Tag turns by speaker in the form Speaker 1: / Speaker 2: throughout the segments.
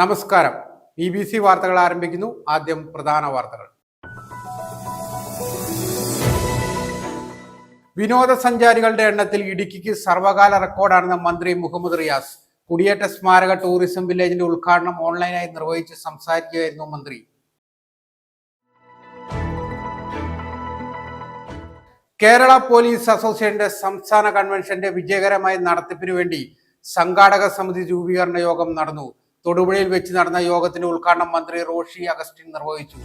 Speaker 1: നമസ്കാരം. BBC വാർത്തകൾ ആരംഭിക്കുന്നു. ആദ്യം പ്രധാന വാർത്തകൾ. വിനോദസഞ്ചാരികളുടെ എണ്ണത്തിൽ ഇടുക്കിക്ക് സർവകാല റെക്കോർഡാണെന്ന് മന്ത്രി മുഹമ്മദ് റിയാസ്. കുടിയേറ്റ സ്മാരക ടൂറിസം വില്ലേജിന്റെ ഉദ്ഘാടനം ഓൺലൈനായി നിർവഹിച്ച് സംസാരിക്കുകയായിരുന്നു മന്ത്രി. കേരള പോലീസ് അസോസിയേഷന്റെ സംസ്ഥാന കൺവെൻഷന്റെ വിജയകരമായ നടത്തിപ്പിനു വേണ്ടി സംഘാടക സമിതി രൂപീകരണ യോഗം നടന്നു. തൊടുപുഴയിൽ വെച്ച് നടന്ന യോഗത്തിന്റെ ഉദ്ഘാടനം മന്ത്രി റോഷി അഗസ്റ്റിൻ നിർവഹിച്ചു.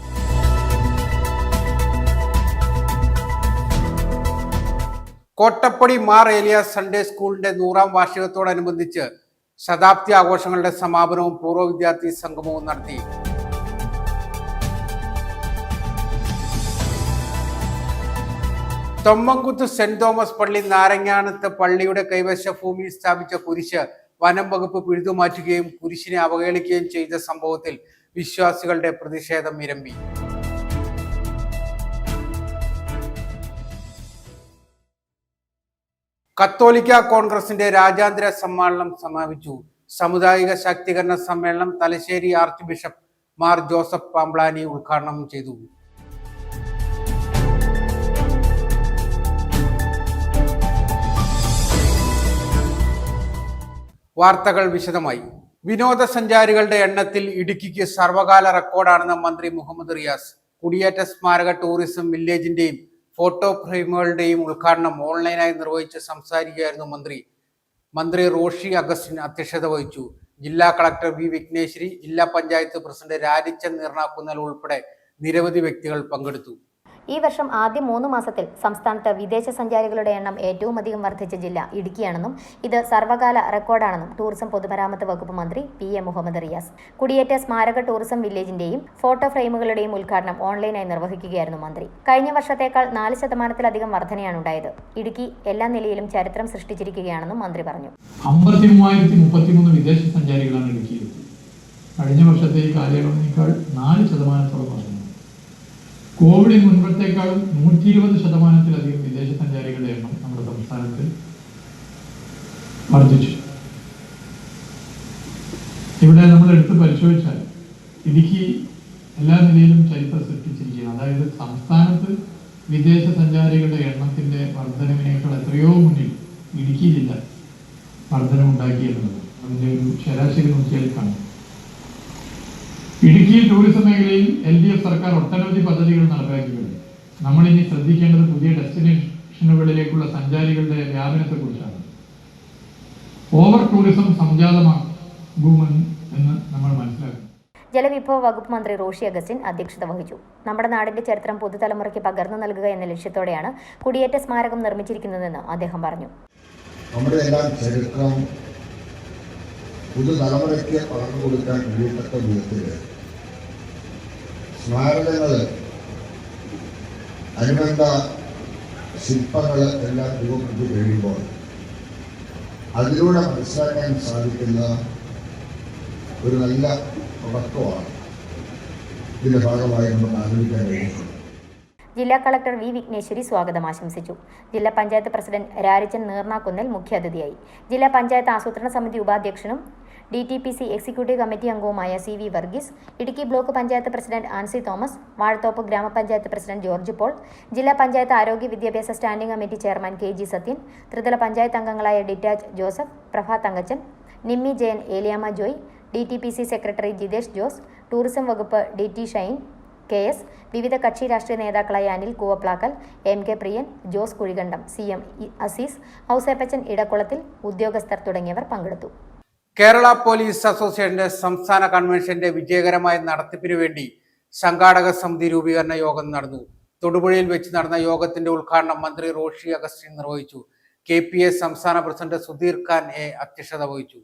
Speaker 1: കോട്ടപ്പടി മാർ ഏലിയാസ് സൺഡേ സ്കൂളിന്റെ 100ാം വാർഷികത്തോടനുബന്ധിച്ച് ശതാബ്ദി ആഘോഷങ്ങളുടെ സമാപനവും പൂർവ്വ വിദ്യാർത്ഥി സംഗമവും നടത്തി. തൊമ്മൻകുത്ത് സെന്റ് തോമസ് പള്ളി നാരങ്ങാനത്ത് പള്ളിയുടെ കൈവശ ഭൂമിയിൽ സ്ഥാപിച്ച കുരിശ് വനം വകുപ്പ് പിഴുതുമാറ്റുകയും കുരിശിനെ അവഹേളിക്കുകയും ചെയ്ത സംഭവത്തിൽ വിശ്വാസികളുടെ പ്രതിഷേധം ഇരമ്പി. കത്തോലിക്ക കോൺഗ്രസിന്റെ രാജ്യാന്തര സമ്മേളനം സമാപിച്ചു. സാമുദായിക ശാക്തീകരണ സമ്മേളനം Thalassery archbishop Mar Joseph Pamplany ഉദ്ഘാടനം ചെയ്തു. വാർത്തകൾ വിശദമായി. വിനോദസഞ്ചാരികളുടെ എണ്ണത്തിൽ ഇടുക്കിക്ക് സർവകാല റെക്കോർഡാണെന്ന് മന്ത്രി മുഹമ്മദ് റിയാസ്. കുടിയേറ്റ സ്മാരക ടൂറിസം വില്ലേജിന്റെയും ഫോട്ടോ ഫ്രെയിമുകളുടെയും ഉദ്ഘാടനം ഓൺലൈനായി നിർവഹിച്ച് സംസാരിക്കുകയായിരുന്നു മന്ത്രി റോഷി അഗസ്റ്റിൻ അധ്യക്ഷത വഹിച്ചു. ജില്ലാ കളക്ടർ വി വിഘ്നേശ്വരി, ജില്ലാ പഞ്ചായത്ത് പ്രസിഡന്റ് രാജിച്ചൻ നീർണാക്കുന്നൽ ഉൾപ്പെടെ നിരവധി വ്യക്തികൾ പങ്കെടുത്തു.
Speaker 2: ഈ വർഷം ആദ്യ 3 മാസത്തിൽ സംസ്ഥാനത്ത് വിദേശ സഞ്ചാരികളുടെ എണ്ണം ഏറ്റവും അധികം വർദ്ധിച്ച ജില്ല ഇടുക്കിയാണെന്നും ഇത് സർവകാല റെക്കോർഡാണെന്നും ടൂറിസം പൊതുമരാമത്ത് വകുപ്പ് മന്ത്രി PM മുഹമ്മദ് റിയാസ്. കുടിയേറ്റ സ്മാരക ടൂറിസം വില്ലേജിന്റെയും ഫോട്ടോ ഫ്രെയിമുകളുടെയും ഉദ്ഘാടനം ഓൺലൈനായി നിർവഹിക്കുകയായിരുന്നു മന്ത്രി. കഴിഞ്ഞ വർഷത്തേക്കാൾ 4% വർധനയാണ് ഉണ്ടായത്. ഇടുക്കി എല്ലാ നിലയിലും ചരിത്രം സൃഷ്ടിച്ചിരിക്കുകയാണെന്നും മന്ത്രി പറഞ്ഞു.
Speaker 3: 53,033 വിദേശ സഞ്ചാരികളാണ് ഇടുക്കിയിൽ. കഴിഞ്ഞ വർഷത്തെ കാലയളവിനേക്കാൾ 4% കോവിഡിന് മുൻപത്തേക്കാളും 120% വിദേശ സഞ്ചാരികളുടെ എണ്ണം നമ്മുടെ സംസ്ഥാനത്തിൽ വർദ്ധിച്ചു. ഇവിടെ നമ്മൾ എടുത്ത് പരിശോധിച്ചാൽ ഇടുക്കി എല്ലാ നിലയിലും ചരിത്രം സൃഷ്ടിച്ചിരിക്കുകയാണ്. അതായത് സംസ്ഥാനത്ത് വിദേശ സഞ്ചാരികളുടെ എണ്ണത്തിന്റെ വർധനവിനേക്കാൾ എത്രയോ മുന്നിൽ ഇടുക്കി ജില്ല വർധനമുണ്ടാക്കി എന്നുള്ളത് അതിൻ്റെ ഒരു ശരാശരി നോക്കിയാൽ കാണും. ഇടുക്കിയിൽ ടൂറിസം മേഖലയിൽ LDF സർക്കാർ ഒട്ടനവധി പദ്ധതികൾ നടപ്പാക്കിയിട്ടുണ്ട്. നമ്മളിനി ശ്രദ്ധിക്കേണ്ടത് പുതിയ ഡെസ്റ്റിനേഷനുകളിലേക്കുള്ള സഞ്ചാരികളുടെ വ്യാപനത്തെക്കുറിച്ചാണ്. ഓവർ ടൂറിസം സംജാതമാകുമെന്ന് നമ്മൾ മനസ്സിലാക്കണം.
Speaker 2: ജലവിഭവ വകുപ്പ് മന്ത്രി റോഷി അഗസ്റ്റിൻ അധ്യക്ഷത വഹിച്ചു. നമ്മുടെ നാടിന്റെ ചരിത്രം പുതുതലമുറയ്ക്ക് പകർന്നു നൽകുക എന്ന ലക്ഷ്യത്തോടെയാണ് കുടിയേറ്റ സ്മാരകം നിർമ്മിച്ചിരിക്കുന്നതെന്ന് അദ്ദേഹം പറഞ്ഞു.
Speaker 4: നമ്മുടെ എല്ലാം ചരിത്രം പുതുതലമുറയ്ക്ക് പകർന്നു കൊടുക്കാൻ കഴിയത്തക്ക വിധത്തിൽ സ്മാരകങ്ങൾ, അനുബന്ധ ശില്പങ്ങൾ എല്ലാം രൂപപ്പെടുത്തി കഴിയുമ്പോൾ അതിലൂടെ മനസ്സിലാക്കാൻ സാധിക്കുന്ന ഒരു നല്ല തുടക്കമാണ് ഇതിന്റെ ഭാഗമായി നമുക്ക് ആരംഭിക്കാൻ കഴിയുന്നത്.
Speaker 2: ജില്ലാ കളക്ടർ വി വിഘ്നേശ്വരി സ്വാഗതം ആശംസിച്ചു. ജില്ലാ പഞ്ചായത്ത് പ്രസിഡന്റ് രാജിച്ചൻ നീർണാക്കുന്നൽ മുഖ്യാതിഥിയായി. ജില്ലാ പഞ്ചായത്ത് ആസൂത്രണ സമിതി ഉപാധ്യക്ഷനും DTPC എക്സിക്യൂട്ടീവ് കമ്മിറ്റി അംഗവുമായ CV Varghese, Idukki block panchayat president Ancy Thomas, Vazhathoppu ഗ്രാമപഞ്ചായത്ത് പ്രസിഡന്റ് ജോർജ് പോൾ, ജില്ലാ പഞ്ചായത്ത് ആരോഗ്യ വിദ്യാഭ്യാസ standing committee chairman KG Sathyan, ത്രിതല പഞ്ചായത്ത് അംഗങ്ങളായ ഡിറ്റാച്ച് Joseph, Prabha Thankachan, Nimmi Jayan, Eliyamma Joy, DTPC secretary Jithesh Jose, tourism വകുപ്പ് DT ഷൈൻ, KS, വിവിധ കക്ഷി രാഷ്ട്രീയ നേതാക്കളായ അനിൽ കൂവപ്ലാക്കൽ, MK പ്രിയൻ, ജോസ് കുഴികണ്ടം, CM അസീസ്, ഔസേപ്പച്ചൻ ഇടക്കുളത്തിൽ, ഉദ്യോഗസ്ഥർ തുടങ്ങിയവർ പങ്കെടുത്തു.
Speaker 1: കേരള പോലീസ് അസോസിയേഷന്റെ സംസ്ഥാന കൺവെൻഷന്റെ വിജയകരമായ നടത്തിപ്പിനു വേണ്ടി സംഘാടക സമിതി രൂപീകരണ യോഗം നടന്നു. തൊടുപുഴയിൽ വെച്ച് നടന്ന യോഗത്തിന്റെ ഉദ്ഘാടനം മന്ത്രി റോഷി അഗസ്റ്റിൻ നിർവഹിച്ചു. KPA സംസ്ഥാന പ്രസിഡന്റ് സുധീർ ഖാൻ അധ്യക്ഷത വഹിച്ചു.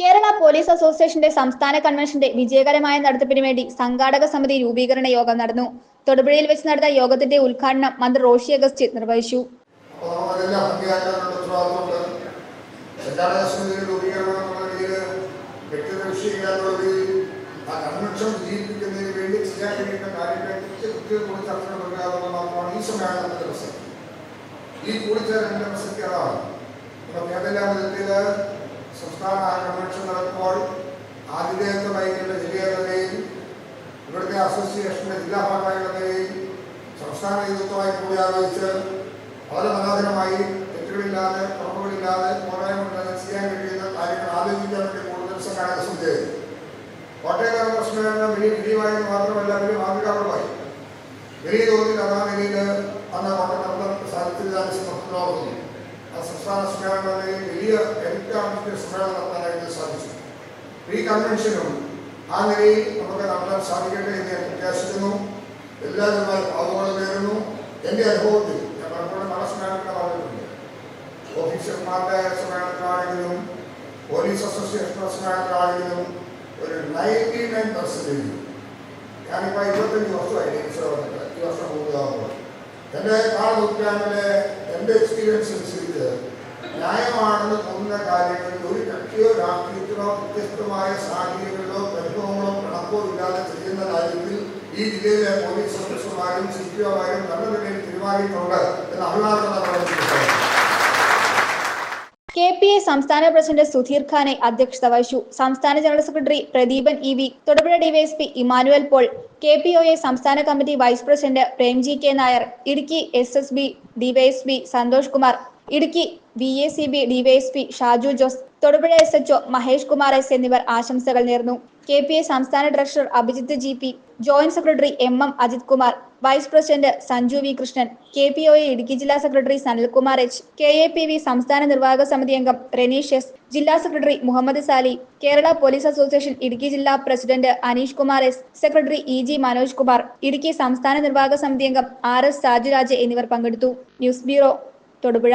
Speaker 5: കേരള പോലീസ് അസോസിയേഷന്റെ സംസ്ഥാന കൺവെൻഷന്റെ വിജയകരമായ നടത്തിപ്പിനു വേണ്ടി സംഘാടക സമിതി രൂപീകരണ യോഗം നടന്നു. തൊടുപുഴയിൽ വെച്ച് നടന്ന യോഗത്തിന്റെ ഉദ്ഘാടനം മന്ത്രി റോഷി അഗസ്റ്റിൻ നിർവഹിച്ചു.
Speaker 4: ഈ കൂടിച്ചേരലിന്റെ പ്രസക്തി അതാണ്. സംസ്ഥാന കൺവെൻഷൻ നടക്കുമ്പോൾ ആതിഥേയത്വ വഹിക്കേണ്ട അസോസിയേഷന്റെ ജില്ലാ ഭാരവാഹികളുടെ നിലയിൽ സംസ്ഥാന നേതൃത്വമായി കൂടിയാലോചിച്ച് വളരെ മനോഹരമായി തെറ്റുകളില്ലാതെ കുറവുകളില്ലാതെ പോരായ്മകളില്ലാതെ ചെയ്യാൻ കഴിയുന്ന കാര്യങ്ങൾ ആലോചിക്കാൻ വേണ്ടി കൂടുതൽ സംഘാടക സമിതി കോട്ടയം പ്രശ്നം വലിയ വിജയമായെന്ന് മാത്രമല്ല വലിയ മാതൃകാപരമായി വലിയ തോതിൽ അതാ നിലയിൽ അന്ന് കോട്ടയം സാഹിത്യവിധാന സമർപ്പണമാകുന്നു. ആ സംസ്ഥാന സമ്മേളനങ്ങളിൽ വലിയ എഡിറ്റാണ് സമ്മേളനം നടത്താനായിട്ട് സാധിച്ചു. ഈ കൺവെൻഷനും ആ നിലയിൽ നമുക്ക് നടത്താൻ സാധിക്കട്ടെ എന്ന് ഞാൻ പ്രത്യാശിക്കുന്നു. എല്ലാ ജനങ്ങളും അതുപോലെ നേരുന്നു. എൻ്റെ അനുഭവത്തിൽ ഞാൻ പലപ്പോഴും പല സമ്മേളനങ്ങൾ പറഞ്ഞിട്ടുണ്ട്. ഓഫീസർമാരുടെ സമ്മേളനത്തിലാണെങ്കിലും പോലീസ് അസോസിയേഷൻ സമ്മേളനത്തിലാണെങ്കിലും ഒരു 99% ഞാനിപ്പോൾ 25 വർഷമായി വന്നിട്ട് ഈ വർഷം കൂടുതലാകുമ്പോൾ എൻ്റെ നൂറ്റാണ്ടിലെ എൻ്റെ എക്സ്പീരിയൻസ് അനുസരിച്ച് ന്യായമാണെന്ന് തോന്നുന്ന കാര്യങ്ങളിൽ ഒരു കക്ഷിയോ രാഷ്ട്രീയത്തിനോ വ്യത്യസ്തമായ സാഹചര്യങ്ങളിലോ പരിഭവങ്ങളോ കണക്കോ ഇല്ലാതെ ചെയ്യുന്ന കാര്യത്തിൽ ഈ ജില്ലയിലെ പോലീസ് ഓഫീസർമാരും സിപിഒമാരും നല്ല നിലയിൽ തീരുമാനിയിട്ടുണ്ട് എന്ന് അഭിമാനത്തോടെ
Speaker 5: KPA സംസ്ഥാന പ്രസിഡന്റ് സുധീർ ഖാനെ അധ്യക്ഷത വഹിച്ചു. സംസ്ഥാന general secretary Pradeepan EV, Thodupuzha DYSP Emmanuel Paul, KPOA സംസ്ഥാന committee vice president Premji K Nair, Idukki SSB DYSP Santhosh Kumar, Idukki VACB DYSP Shaju Jose, Thodupuzha SHO Mahesh Kumar S എന്നിവർ ആശംസകൾ നേർന്നു. KPA സംസ്ഥാന director Abhijith GP, joint secretary MM Ajith Kumar, vice president Sanju V Krishnan, KPOA Idukki ജില്ലാ സെക്രട്ടറി സനൽകുമാർ H, KAPV സംസ്ഥാന നിർവാഹക സമിതി അംഗം റെനീഷ് S, ജില്ലാ secretary Muhammad Sally, Kerala police association Idukki ജില്ലാ president Aneesh Kumar S, secretary EG Manoj Kumar, Idukki സംസ്ഥാന നിർവാഹക സമിതി അംഗം RS സാജുരാജ് എന്നിവർ പങ്കെടുത്തു. News bureau, Thodupuzha.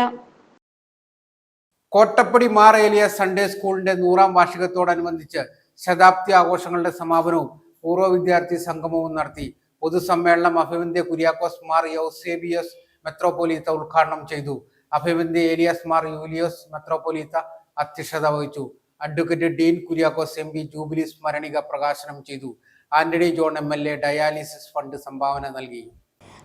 Speaker 1: Kottappady Mar Elias Sunday സ്കൂളിന്റെ 100ാം വാർഷികത്തോടനുബന്ധിച്ച് ശതാബ്ദി ആഘോഷങ്ങളുടെ സമാപനവും പൂർവ്വ വിദ്യാർത്ഥി സംഗമവും നടത്തി. പൊതുസമ്മേളനം അഭിവന്ദ്യ കുര്യാക്കോസ് മാർ യൗസേബിയോസ് മെത്രോപൊലീത്ത ഉദ്ഘാടനം ചെയ്തു. അഭിവന്ദ്യ ഏലിയാസ് മാർ യൂലിയോസ് മെത്രോപൊലീത്ത അധ്യക്ഷത വഹിച്ചു. Advocate Dean Kuriakose MP jubilee സ്മരണിക പ്രകാശനം ചെയ്തു. Antony John MLA dialysis fund സംഭാവന നൽകി.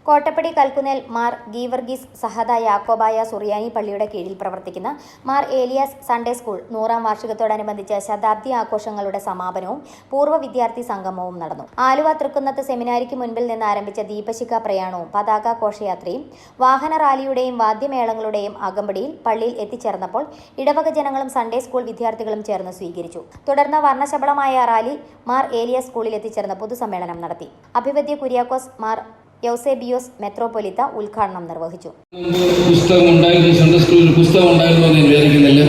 Speaker 2: കോട്ടപ്പടി കൽക്കുന്നേൽ മാർ ഗീവർഗീസ് സഹദ യാക്കോബായ സുറിയാനി പള്ളിയുടെ കീഴിൽ പ്രവർത്തിക്കുന്ന മാർ ഏലിയാസ് സൺഡേ സ്കൂൾ 100ാം വാർഷികത്തോടനുബന്ധിച്ച് ശതാബ്ദി ആഘോഷങ്ങളുടെ സമാപനവും പൂർവ്വ വിദ്യാർത്ഥി സംഗമവും നടന്നു. ആലുവ തൃക്കുന്നത്ത് സെമിനാരിക്ക് മുൻപിൽ നിന്ന് ആരംഭിച്ച ദീപശിഖ പ്രയാണവും പതാക ഘോഷയാത്രയും വാഹന റാലിയുടെയും വാദ്യമേളങ്ങളുടെയും അകമ്പടിയിൽ പള്ളിയിൽ എത്തിച്ചേർന്നപ്പോൾ ഇടവക ജനങ്ങളും സൺഡേ സ്കൂൾ വിദ്യാർത്ഥികളും ചേർന്ന് സ്വീകരിച്ചു. തുടർന്ന് വർണ്ണശബളമായ റാലി മാർ ഏലിയാസ് സ്കൂളിൽ എത്തിച്ചേർന്ന് പൊതുസമ്മേളനം നടത്തി. അഭിവന്ദ്യ കുര്യാക്കോസ് മാർ യൗസേബിയോസ് മെത്രോപൊലിത്ത ഉദ്ഘാടനം നിർവഹിച്ചു.
Speaker 6: പുസ്തകം ഉണ്ടായിരുന്നു, സൺഡേ സ്കൂളിൽ പുസ്തകം ഉണ്ടായിരുന്നു എന്ന് വിചാരിക്കുന്നില്ല.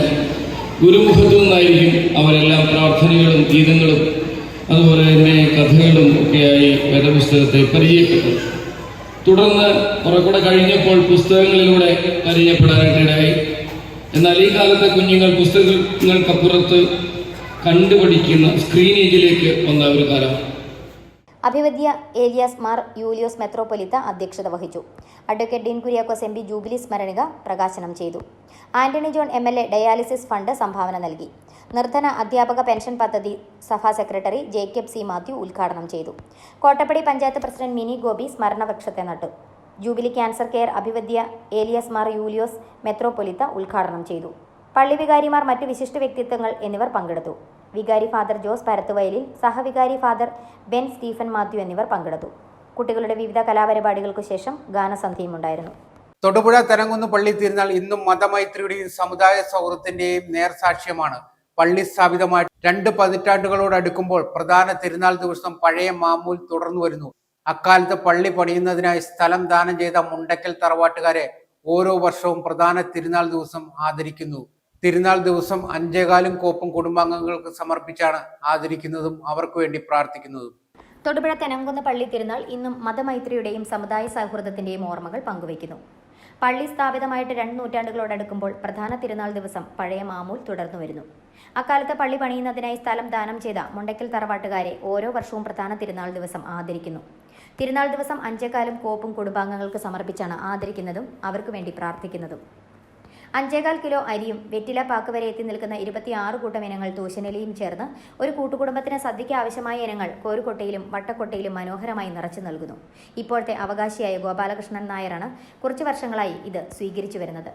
Speaker 6: ഗുരുമുഖത്തു നിന്നായിരിക്കും അവരെല്ലാം പ്രാർത്ഥനകളും ഗീതങ്ങളും അതുപോലെ തന്നെ കഥകളും ഒക്കെയായി വേദപുസ്തകത്തെ പരിചയപ്പെട്ടു. തുടർന്ന് കുറെക്കൂടെ കഴിഞ്ഞപ്പോൾ പുസ്തകങ്ങളിലൂടെ പരിചയപ്പെടാനായിട്ടിടയായി. എന്നാൽ ഈ കാലത്തെ കുഞ്ഞുങ്ങൾ പുസ്തകങ്ങൾക്കപ്പുറത്ത് കണ്ടുപഠിക്കുന്ന സ്ക്രീനേജിലേക്ക് വന്ന ഒരു കാലം.
Speaker 2: അഭിവന്ദ്യ ഏലിയാസ് മാർ യൂലിയോസ് മെത്രോപൊലിത്ത അധ്യക്ഷത വഹിച്ചു. Advocate Dean Kuriakose MP jubilee സ്മരണിക പ്രകാശനം ചെയ്തു. Antony John MLA dialysis fund സംഭാവന നൽകി. നിർധന അധ്യാപക പെൻഷൻ പദ്ധതി സഭാ സെക്രട്ടറി ജേക്കബ് C മാത്യു ഉദ്ഘാടനം ചെയ്തു. കോട്ടപ്പടി പഞ്ചായത്ത് പ്രസിഡന്റ് മിനി ഗോപി സ്മരണവൃക്ഷത്തെ നട്ടു. ജൂബിലി ക്യാൻസർ കെയർ അഭിവന്ദ്യ ഏലിയാസ് മാർ യൂലിയോസ് മെത്രോപൊലിത്ത ഉദ്ഘാടനം ചെയ്തു. പള്ളി വികാരിമാർ, മറ്റ് വിശിഷ്ട വ്യക്തിത്വങ്ങൾ എന്നിവർ പങ്കെടുത്തു. വികാരി father Jose പരത്തുവയലിൽ, സഹവികാരി father Ben Stephen Mathew എന്നിവർ പങ്കെടുത്തു. കുട്ടികളുടെ വിവിധ കലാപരിപാടികൾക്കു ശേഷം ഗാനസന്ധ്യയും ഉണ്ടായിരുന്നു.
Speaker 1: തൊടുപുഴ തെരങ്കുന്ന് പള്ളി തിരുനാൾ ഇന്നും മതമൈത്രിയുടെയും സമുദായ സൗഹൃദത്തിന്റെയും നേർസാക്ഷ്യമാണ്. പള്ളി സ്ഥാപിതമായി 2 പതിറ്റാണ്ടുകളോടടുക്കുമ്പോൾ പ്രധാന തിരുനാൾ ദിവസം പഴയ മാമൂൽ തുടർന്നു വരുന്നു. അക്കാലത്ത് പള്ളി പണിയുന്നതിനായി സ്ഥലം ദാനം ചെയ്ത മുണ്ടക്കൽ തറവാട്ടുകാരെ ഓരോ വർഷവും പ്രധാന തിരുനാൾ ദിവസം ആദരിക്കുന്നു. തിരുനാൾ ദിവസം 5 കോപ്പും കുടുംബാംഗങ്ങൾക്ക് സമർപ്പിച്ചാണ് ആദരിക്കുന്നതും അവർക്ക് വേണ്ടി പ്രാർത്ഥിക്കുന്നതും.
Speaker 2: തൊടുപുഴ തെനങ്കുന്ന് പള്ളി തിരുനാൾ ഇന്നും മതമൈത്രിയുടെയും സമുദായ സൗഹൃദത്തിന്റെയും ഓർമ്മകൾ പങ്കുവയ്ക്കുന്നു. പള്ളി സ്ഥാപിതമായിട്ട് 2 നൂറ്റാണ്ടുകളോടടുക്കുമ്പോൾ പ്രധാന തിരുനാൾ ദിവസം പഴയ മാമൂൽ തുടർന്നു വരുന്നു. അക്കാലത്ത് പള്ളി പണിയുന്നതിനായി സ്ഥലം ദാനം ചെയ്ത മുണ്ടക്കൽ തറവാട്ടുകാരെ ഓരോ വർഷവും പ്രധാന തിരുനാൾ ദിവസം ആദരിക്കുന്നു. തിരുനാൾ ദിവസം 5 കോപ്പും കുടുംബാംഗങ്ങൾക്ക് സമർപ്പിച്ചാണ് ആദരിക്കുന്നതും അവർക്ക് വേണ്ടി പ്രാർത്ഥിക്കുന്നതും. 5.25 കിലോ അരിയും വെറ്റില പാക്ക് വരെ എത്തി നിൽക്കുന്ന 26 കൂട്ടം ഇനങ്ങൾ തൂശനിലയും ചേർന്ന് ഒരു കൂട്ടുകുടുംബത്തിന് സദ്യയ്ക്ക് ആവശ്യമായ ഇനങ്ങൾ കോരുകൊട്ടയിലും വട്ടക്കൊട്ടയിലും മനോഹരമായി നിറച്ചു നൽകുന്നു. ഇപ്പോഴത്തെ അവകാശിയായ ഗോപാലകൃഷ്ണൻ നായരാണ് കുറച്ചു വർഷങ്ങളായി ഇത് സ്വീകരിച്ചു വരുന്നത്.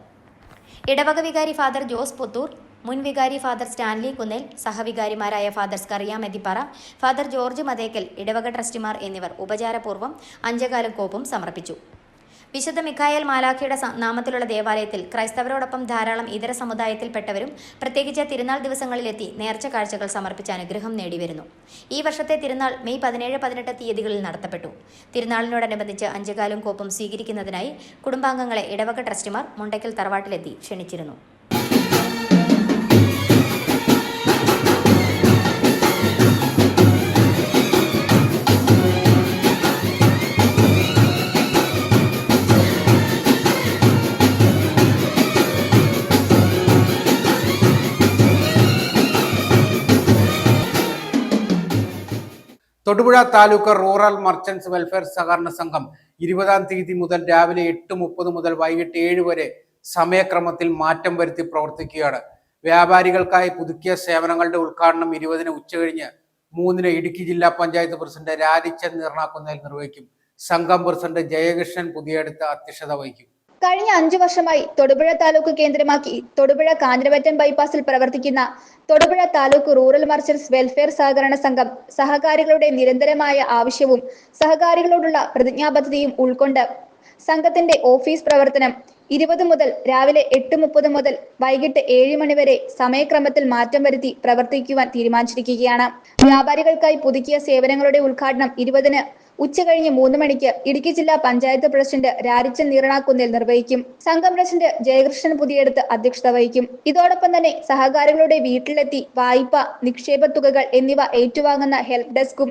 Speaker 2: ഇടവക വികാരി ഫാദർ ജോസ് പുത്തൂർ, മുൻ വികാരി ഫാദർ സ്റ്റാൻലി കുന്നേൽ, സഹവികാരിമാരായ father Scaria Methippara, father George Mathekkal, ഇടവക ട്രസ്റ്റിമാർ എന്നിവർ ഉപചാരപൂർവ്വം അഞ്ചകാലം കോപ്പും സമർപ്പിച്ചു. വിശുദ്ധ മിഖായേൽ മാലാഖയുടെ നാമത്തിലുള്ള ദേവാലയത്തിൽ ക്രൈസ്തവരോടൊപ്പം ധാരാളം ഇതര സമുദായത്തിൽപ്പെട്ടവരും പ്രത്യേകിച്ച് തിരുനാൾ ദിവസങ്ങളിലെത്തി നേർച്ച കാഴ്ചകൾ സമർപ്പിച്ച് അനുഗ്രഹം നേടിവരുന്നു. ഈ വർഷത്തെ തിരുനാൾ മെയ് 17-18 തീയതികളിൽ നടത്തപ്പെട്ടു. തിരുനാളിനോടനുബന്ധിച്ച് അഞ്ചകാലും കോപ്പും സ്വീകരിക്കുന്നതിനായി കുടുംബാംഗങ്ങളെ ഇടവക ട്രസ്റ്റിമാർ മുണ്ടയ്ക്കൽ തറവാട്ടിലെത്തി ക്ഷണിച്ചിരുന്നു.
Speaker 1: Thodupuzha taluk rural merchants welfare സഹകരണ സംഘം 20-ാം തീയതി മുതൽ രാവിലെ 8:30 മുതൽ വൈകിട്ട് 7 വരെ സമയക്രമത്തിൽ മാറ്റം വരുത്തി പ്രവർത്തിക്കുകയാണ്. വ്യാപാരികൾക്കായി പുതുക്കിയ സേവനങ്ങളുടെ ഉദ്ഘാടനം 20-ന് ഉച്ചകഴിഞ്ഞ് 3-ന് ഇടുക്കി ജില്ലാ പഞ്ചായത്ത് പ്രസിഡന്റ് രാരിച്ചൻ നീർണാക്കുന്നേൽ നിർവഹിക്കും. സംഘം പ്രസിഡന്റ് ജയകൃഷ്ണൻ പുതിയടുത്ത് അധ്യക്ഷത വഹിക്കും.
Speaker 5: കഴിഞ്ഞ 5 വർഷമായി തൊടുപുഴ താലൂക്ക് കേന്ദ്രമാക്കി തൊടുപുഴ കാഞ്ഞിരമറ്റം ബൈപ്പാസിൽ പ്രവർത്തിക്കുന്ന Thodupuzha taluk rural merchants welfare സഹകരണ സംഘം സഹകാരികളുടെ നിരന്തരമായ ആവശ്യവും സഹകാരികളോടുള്ള പ്രതിജ്ഞാബദ്ധതയും ഉൾക്കൊണ്ട് സംഘത്തിന്റെ ഓഫീസ് പ്രവർത്തനം 20 മുതൽ രാവിലെ 8:30 മുതൽ വൈകിട്ട് 7 മണി വരെ സമയക്രമത്തിൽ മാറ്റം വരുത്തി പ്രവർത്തിക്കുവാൻ തീരുമാനിച്ചിരിക്കുകയാണ്. വ്യാപാരികൾക്കായി പുതുക്കിയ സേവനങ്ങളുടെ ഉദ്ഘാടനം 20-ന് ഉച്ചകഴിഞ്ഞ് 3 മണിക്ക് ഇടുക്കി ജില്ലാ പഞ്ചായത്ത് പ്രസിഡന്റ് രാരിച്ചൻ നീർണാക്കുന്നേൽ നിർവഹിക്കും. സംഘം പ്രസിഡന്റ് ജയകൃഷ്ണൻ പുതിയടുത്ത് അധ്യക്ഷത വഹിക്കും. ഇതോടൊപ്പം തന്നെ സഹകാരികളുടെ വീട്ടിലെത്തി വായ്പ, നിക്ഷേപ തുകകൾ എന്നിവ ഏറ്റുവാങ്ങുന്ന ഹെൽപ്പ് ഡെസ്കും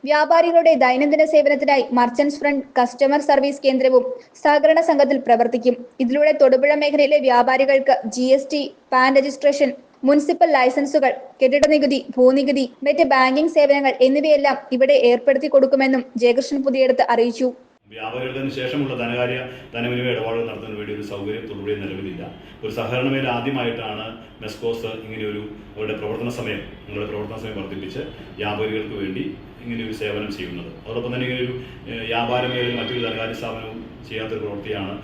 Speaker 5: വ്യാപാരികളുടെ ദൈനംദിന സേവനത്തിനായി മർച്ചന്റ്സ് ഫ്രണ്ട് കസ്റ്റമർ സർവീസ് കേന്ദ്രവും സഹകരണ സംഘത്തിൽ പ്രവർത്തിക്കും. ഇതിലൂടെ തൊടുപുഴ മേഖലയിലെ വ്യാപാരികൾക്ക് GST, പാൻ രജിസ്ട്രേഷൻ, മുനിസിപ്പൽ ലൈസൻസുകൾ, കെട്ടിട നികുതി, ഭൂനികുതി, മറ്റ് ബാങ്കിംഗ് സേവനങ്ങൾ എന്നിവയെല്ലാം ഇവിടെ ഏർപ്പെടുത്തി കൊടുക്കുമെന്നും ജയകൃഷ്ണൻ പുതിയടുത്ത് അറിയിച്ചു.
Speaker 7: വ്യാപാരികൾക്ക് ശേഷമുള്ള ധനവിനിമയ ഇടപാടുകൾ നടത്തുന്നതിന് വേണ്ടി ഒരു സൗകര്യം തൊടുപുഴയിൽ നിലവിലില്ല. ഒരു സഹകരണ മേഖല ആദ്യമായിട്ടാണ് മെസ്കോസ് ഇങ്ങനെയൊരു അവരുടെ പ്രവർത്തന സമയം വർദ്ധിപ്പിച്ച് വ്യാപാരികൾക്ക് വേണ്ടി ഇങ്ങനെയൊരു സേവനം ചെയ്യുന്നത്. അതോടൊപ്പം തന്നെ ഇങ്ങനെയൊരു വ്യാപാര മേഖലയിൽ മറ്റൊരു ധനകാര്യ സ്ഥാപനവും ചെയ്യാത്തൊരു പ്രവൃത്തിയാണ്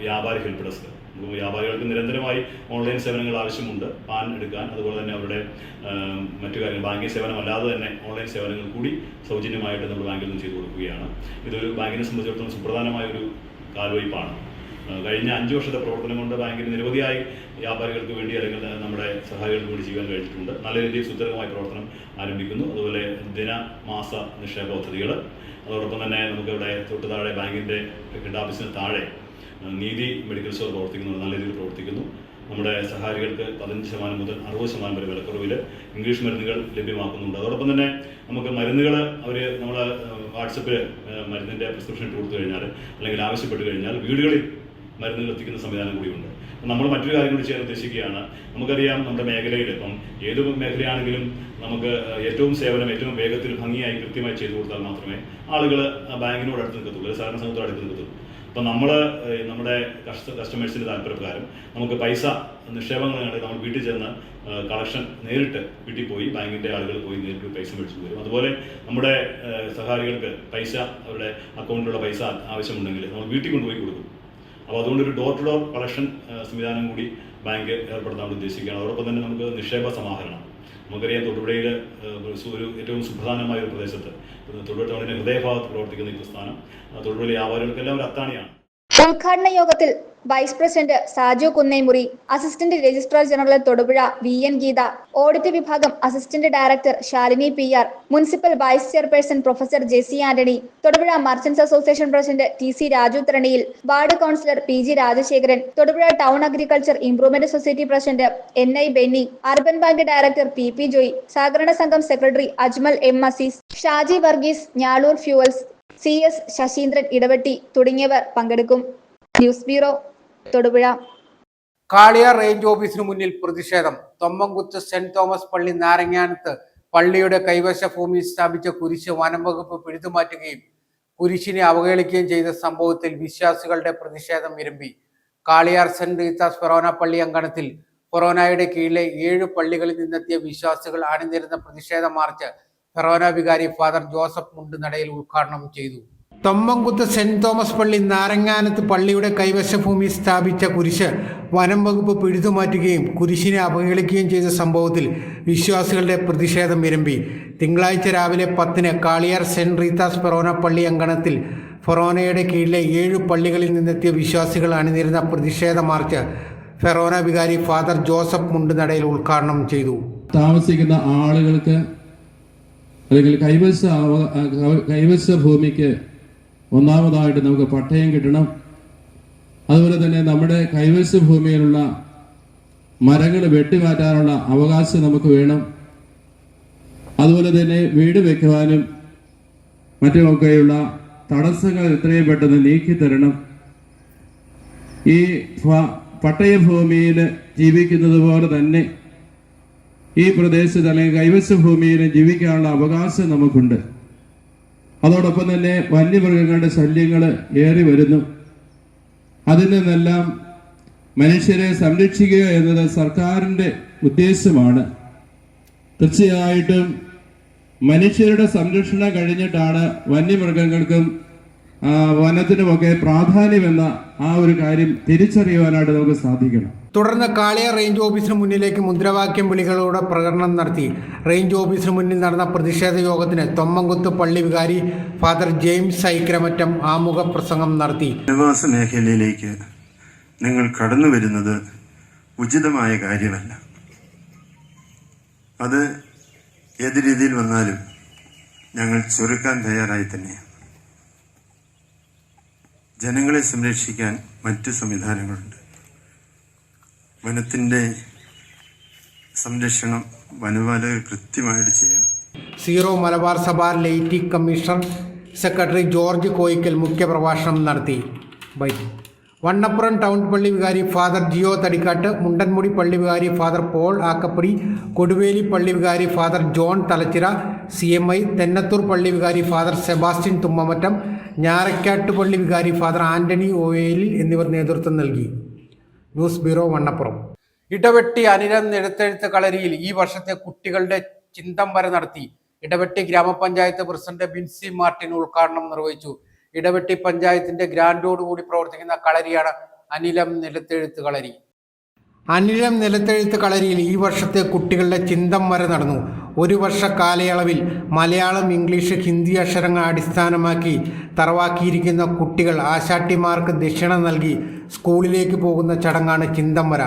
Speaker 7: വ്യാപാരി ഹെൽപ്പ് ഡെസ്ക്. വ്യാപാരികൾക്ക് നിരന്തരമായി ഓൺലൈൻ സേവനങ്ങൾ ആവശ്യമുണ്ട്. പാൻ എടുക്കാൻ, അതുപോലെ തന്നെ അവരുടെ മറ്റു കാര്യങ്ങൾ, ബാങ്കിങ് സേവനം അല്ലാതെ തന്നെ ഓൺലൈൻ സേവനങ്ങൾ കൂടി സൗജന്യമായിട്ട് നമ്മൾ ബാങ്കിൽ നിന്ന് ചെയ്തു കൊടുക്കുകയാണ്. ഇതൊരു ബാങ്കിനെ സംബന്ധിച്ചിടത്തോളം സുപ്രധാനമായൊരു കാൽവയ്പ്പാണ്. കഴിഞ്ഞ 5 വർഷത്തെ പ്രവർത്തനം കൊണ്ട് ബാങ്കിന് നിരവധിയായി വ്യാപാരികൾക്ക് വേണ്ടി അല്ലെങ്കിൽ നമ്മുടെ സഹായികൾക്ക് വേണ്ടി ചെയ്യാൻ കഴിഞ്ഞിട്ടുണ്ട്. നല്ല രീതിയിൽ സുദീർഘമായ പ്രവർത്തനം ആരംഭിക്കുന്നു. അതുപോലെ മാസ നിക്ഷേപ പദ്ധതികൾ, അതോടൊപ്പം തന്നെ നമുക്കിവിടെ തൊട്ട് താഴെ ബാങ്കിൻ്റെ ഹെഡ് ഓഫീസിന് താഴെ നീതി മെഡിക്കൽ സ്റ്റോർ പ്രവർത്തിക്കുന്നുണ്ട്, നല്ല രീതിയിൽ പ്രവർത്തിക്കുന്നു. നമ്മുടെ സഹായികൾക്ക് 15% മുതൽ 60% വരെ വിലക്കുറവിൽ ഇംഗ്ലീഷ് മരുന്നുകൾ ലഭ്യമാക്കുന്നുണ്ട്. അതോടൊപ്പം തന്നെ നമുക്ക് മരുന്നുകൾ നമ്മൾ വാട്സപ്പിൽ മരുന്നിൻ്റെ പ്രിസ്ക്രിപ്ഷൻ ഇട്ട് കൊടുത്തു കഴിഞ്ഞാൽ അല്ലെങ്കിൽ ആവശ്യപ്പെട്ട് കഴിഞ്ഞാൽ വീടുകളിൽ മരുന്നുകൾ എത്തിക്കുന്ന സംവിധാനം കൂടിയുണ്ട്. നമ്മൾ മറ്റൊരു കാര്യം കൂടി ചെയ്യാൻ ഉദ്ദേശിക്കുകയാണ്. നമുക്കറിയാം, നമ്മുടെ മേഖലയിൽ ഇപ്പം ഏത് മേഖലയാണെങ്കിലും നമുക്ക് ഏറ്റവും സേവനം ഏറ്റവും വേഗത്തിൽ ഭംഗിയായി കൃത്യമായി ചെയ്തു കൊടുത്താൽ മാത്രമേ ആളുകൾ ബാങ്കിനോട് അടുത്ത് നിൽക്കത്തുള്ളൂ, സഹകരണ സംഘത്തോട് അടുത്ത് നിൽക്കത്തുള്ളൂ. അപ്പം നമ്മുടെ കസ്റ്റമേഴ്സിൻ്റെ താല്പര്യപ്രകാരം നമുക്ക് പൈസ നിക്ഷേപങ്ങളാണെങ്കിൽ നമ്മൾ വീട്ടിൽ ചെന്ന് കളക്ഷൻ നേരിട്ട് വീട്ടിൽ പോയി ബാങ്കിൻ്റെ ആളുകൾ പോയി നേരിട്ട് പൈസ മേടിച്ചു വരും. അതുപോലെ നമ്മുടെ സഹകാരികൾക്ക് പൈസ അവരുടെ അക്കൗണ്ടിലുള്ള പൈസ ആവശ്യമുണ്ടെങ്കിൽ നമ്മൾ വീട്ടിൽ കൊണ്ടുപോയി കൊടുക്കും. അപ്പോൾ അതുകൊണ്ട് ഒരു ഡോർ ടു ഡോർ കളക്ഷൻ സംവിധാനം കൂടി ബാങ്ക് ഏർപ്പെടുത്താൻ ഉദ്ദേശിക്കുകയാണ്. അതോടൊപ്പം തന്നെ നമുക്ക് നിക്ഷേപ സമാഹരണം, നമുക്കറിയാം തൊടുപുഴയിൽ ഒരു ഏറ്റവും സുപ്രധാനമായ ഒരു പ്രദേശത്ത് തൊടുപുഴ ടൗണിൻ്റെ ഹൃദയഭാഗത്ത് പ്രവർത്തിക്കുന്ന ഈ പ്രസ്ഥാനം തൊടുപുഴയിലെ വ്യാപാരികൾക്കെല്ലാം ഒരു അത്താണിയാണ്.
Speaker 5: ഉദ്ഘാടന യോഗത്തിൽ vice president Saju Kunnemury, assistant registrar general Thodupuzha VN Geetha, audit വിഭാഗം assistant director Shalini PR, municipal vice chairperson professor Jessy Antony, Thodupuzha merchants association president TC Raju Tharaniyil, ward councillor PG Rajasekharan, Thodupuzha town agriculture improvement society president NI Benny, urban bank director PP Joy, സഹകരണ സംഘം secretary Ajmal M Azeez, Shaji Varghese, Njaloor fuels, CS Sasheendran Edavetty തുടങ്ങിയവർ പങ്കെടുക്കും. News bureau, Thodupuzha.
Speaker 1: Kaliyar range ഓഫീസിന് മുന്നിൽ പ്രതിഷേധം. Thommankuthu saint Thomas പള്ളി നാരങ്ങാനത്ത് പള്ളിയുടെ കൈവശ ഭൂമിയിൽ സ്ഥാപിച്ച കുരിശ് വനം വകുപ്പ് പിഴുതുമാറ്റുകയും കുരിശിനെ അവഹേളിക്കുകയും ചെയ്ത സംഭവത്തിൽ വിശ്വാസികളുടെ പ്രതിഷേധം ഇരമ്പി. കാളിയാർ സെന്റ് റീത്താസ് ഫൊറോന പള്ളി അങ്കണത്തിൽ ഫൊറോനയുടെ കീഴിലെ 7 പള്ളികളിൽ നിന്നെത്തിയ വിശ്വാസികൾ അണിനിരുന്ന പ്രതിഷേധ മാർച്ച് ഫൊറോന വികാരി ഫാദർ ജോസഫ് മുണ്ടുനടയിൽ ഉദ്ഘാടനം ചെയ്തു. തൊമ്മൻകുത്ത് സെന്റ് തോമസ് പള്ളി നാരങ്ങാനത്ത് പള്ളിയുടെ കൈവശ ഭൂമി സ്ഥാപിച്ച കുരിശ് വനം വകുപ്പ് പിഴുതുമാറ്റുകയും കുരിശിനെ അവഹേളിക്കുകയും ചെയ്ത സംഭവത്തിൽ വിശ്വാസികളുടെ പ്രതിഷേധം ഇരമ്പി. തിങ്കളാഴ്ച രാവിലെ 10-ന് കാളിയാർ സെന്റ് റീത്താസ് ഫെറോന പള്ളി അങ്കണത്തിൽ ഫെറോനയുടെ കീഴിലെ 7 പള്ളികളിൽ നിന്നെത്തിയ വിശ്വാസികൾ അണിനിരുന്ന പ്രതിഷേധ മാർച്ച് ഫെറോന വികാരി ഫാദർ ജോസഫ് മുണ്ടുനടയിൽ ഉദ്ഘാടനം ചെയ്തു.
Speaker 8: താമസിക്കുന്ന ആളുകൾക്ക് അല്ലെങ്കിൽ കൈവശ ഭൂമിക്ക് ഒന്നാമതായിട്ട് നമുക്ക് പട്ടയം കിട്ടണം. അതുപോലെ തന്നെ നമ്മുടെ കൈവശ ഭൂമിയിലുള്ള മരങ്ങൾ വെട്ടിമാറ്റാനുള്ള അവകാശം നമുക്ക് വേണം. അതുപോലെ തന്നെ വീട് വെക്കുവാനും മറ്റുമൊക്കെയുള്ള തടസ്സങ്ങൾ എത്രയും പെട്ടെന്ന് നീക്കിത്തരണം. ഈ പട്ടയഭൂമിയിൽ ജീവിക്കുന്നത് പോലെ തന്നെ ഈ പ്രദേശത്ത് അല്ലെങ്കിൽ കൈവശ ഭൂമിയിൽ ജീവിക്കാനുള്ള അവകാശം നമുക്കുണ്ട്. അതോടൊപ്പം തന്നെ വന്യമൃഗങ്ങളുടെ ശല്യങ്ങൾ ഏറി വരുന്നു. അതിൽ നിന്നെല്ലാം മനുഷ്യരെ സംരക്ഷിക്കുക എന്നത് സർക്കാരിൻ്റെ ഉദ്ദേശമാണ്. തീർച്ചയായിട്ടും മനുഷ്യരുടെ സംരക്ഷണം കഴിഞ്ഞിട്ടാണ് വന്യമൃഗങ്ങൾക്കും വനത്തിനുമൊക്കെ പ്രാധാന്യമെന്ന ആ ഒരു കാര്യം തിരിച്ചറിയുവാനായിട്ട് നമുക്ക് സാധിക്കണം.
Speaker 1: തുടർന്ന് കാളിയാർ റേഞ്ച് ഓഫീസിന് മുന്നിലേക്ക് മുദ്രാവാക്യം വിളികളോടെ പ്രകടനം നടത്തി. റേഞ്ച് ഓഫീസിന് മുന്നിൽ നടന്ന പ്രതിഷേധ യോഗത്തിന് തൊമ്മൻകുത്ത് പള്ളി വികാരി ഫാദർ ജെയിംസ് ഐക്രമറ്റം ആമുഖ പ്രസംഗം നടത്തി.
Speaker 9: ജനവാസ മേഖലയിലേക്ക് നിങ്ങൾ കടന്നു വരുന്നത് ഉചിതമായ കാര്യമല്ല. അത് ഏത് രീതിയിൽ വന്നാലും ഞങ്ങൾ ചെറുക്കാൻ തയ്യാറായി തന്നെയാണ്. ജനങ്ങളെ സംരക്ഷിക്കാൻ മറ്റു സംവിധാനങ്ങളുണ്ട്. വനത്തിൻ്റെ സംരക്ഷണം വനപാലകർ കൃത്യമായിട്ട് ചെയ്യണം.
Speaker 1: സീറോ മലബാർ സഭ laity commission secretary George Koickal മുഖ്യപ്രഭാഷണം നടത്തി. വണ്ണപ്പുറം ടൗൺ പള്ളി വികാരി ഫാദർ ജിയോ തടിക്കാട്ട്, മുണ്ടൻമുടി പള്ളി വികാരി ഫാദർ പോൾ ആക്കപ്പടി, കൊടുവേലി പള്ളി വികാരി father John Thalachira, CMI, Thennathur പള്ളി വികാരി ഫാദർ സെബാസ്റ്റ്യൻ തുമ്മമറ്റം, ഞാറക്കാട്ട് പള്ളി വികാരി ഫാദർ ആന്റണി ഓവേലിൽ എന്നിവർ നേതൃത്വം നൽകി. News bureau, Vannappuram. ഇടവെട്ടി അനിരം നിലത്തെഴുത്ത് കളരിയിൽ ഈ വർഷത്തെ കുട്ടികളുടെ ചിന്തംവര നടത്തി. ഇടവെട്ടി ഗ്രാമപഞ്ചായത്ത് പ്രസിഡന്റ് ബിൻസി മാർട്ടിൻ ഉദ്ഘാടനം നിർവഹിച്ചു. ഇടവെട്ടി പഞ്ചായത്തിന്റെ ഗ്രാൻഡോടുകൂടി പ്രവർത്തിക്കുന്ന കളരിയാണ് അനിലം നിലത്തെഴുത്ത് കളരി. അനിലം നിലത്തെഴുത്ത് കളരിയിൽ ഈ വർഷത്തെ കുട്ടികളുടെ ചിന്തംവര നടന്നു. 1 വർഷ കാലയളവിൽ മലയാളം, ഇംഗ്ലീഷ്, ഹിന്ദി അക്ഷരങ്ങൾ അടിസ്ഥാനമാക്കി തറവാക്കിയിരിക്കുന്ന കുട്ടികൾ ആശാട്ടിമാർക്ക് ദക്ഷിണ നൽകി സ്കൂളിലേക്ക് പോകുന്ന ചടങ്ങാണ് ചിന്തംവര.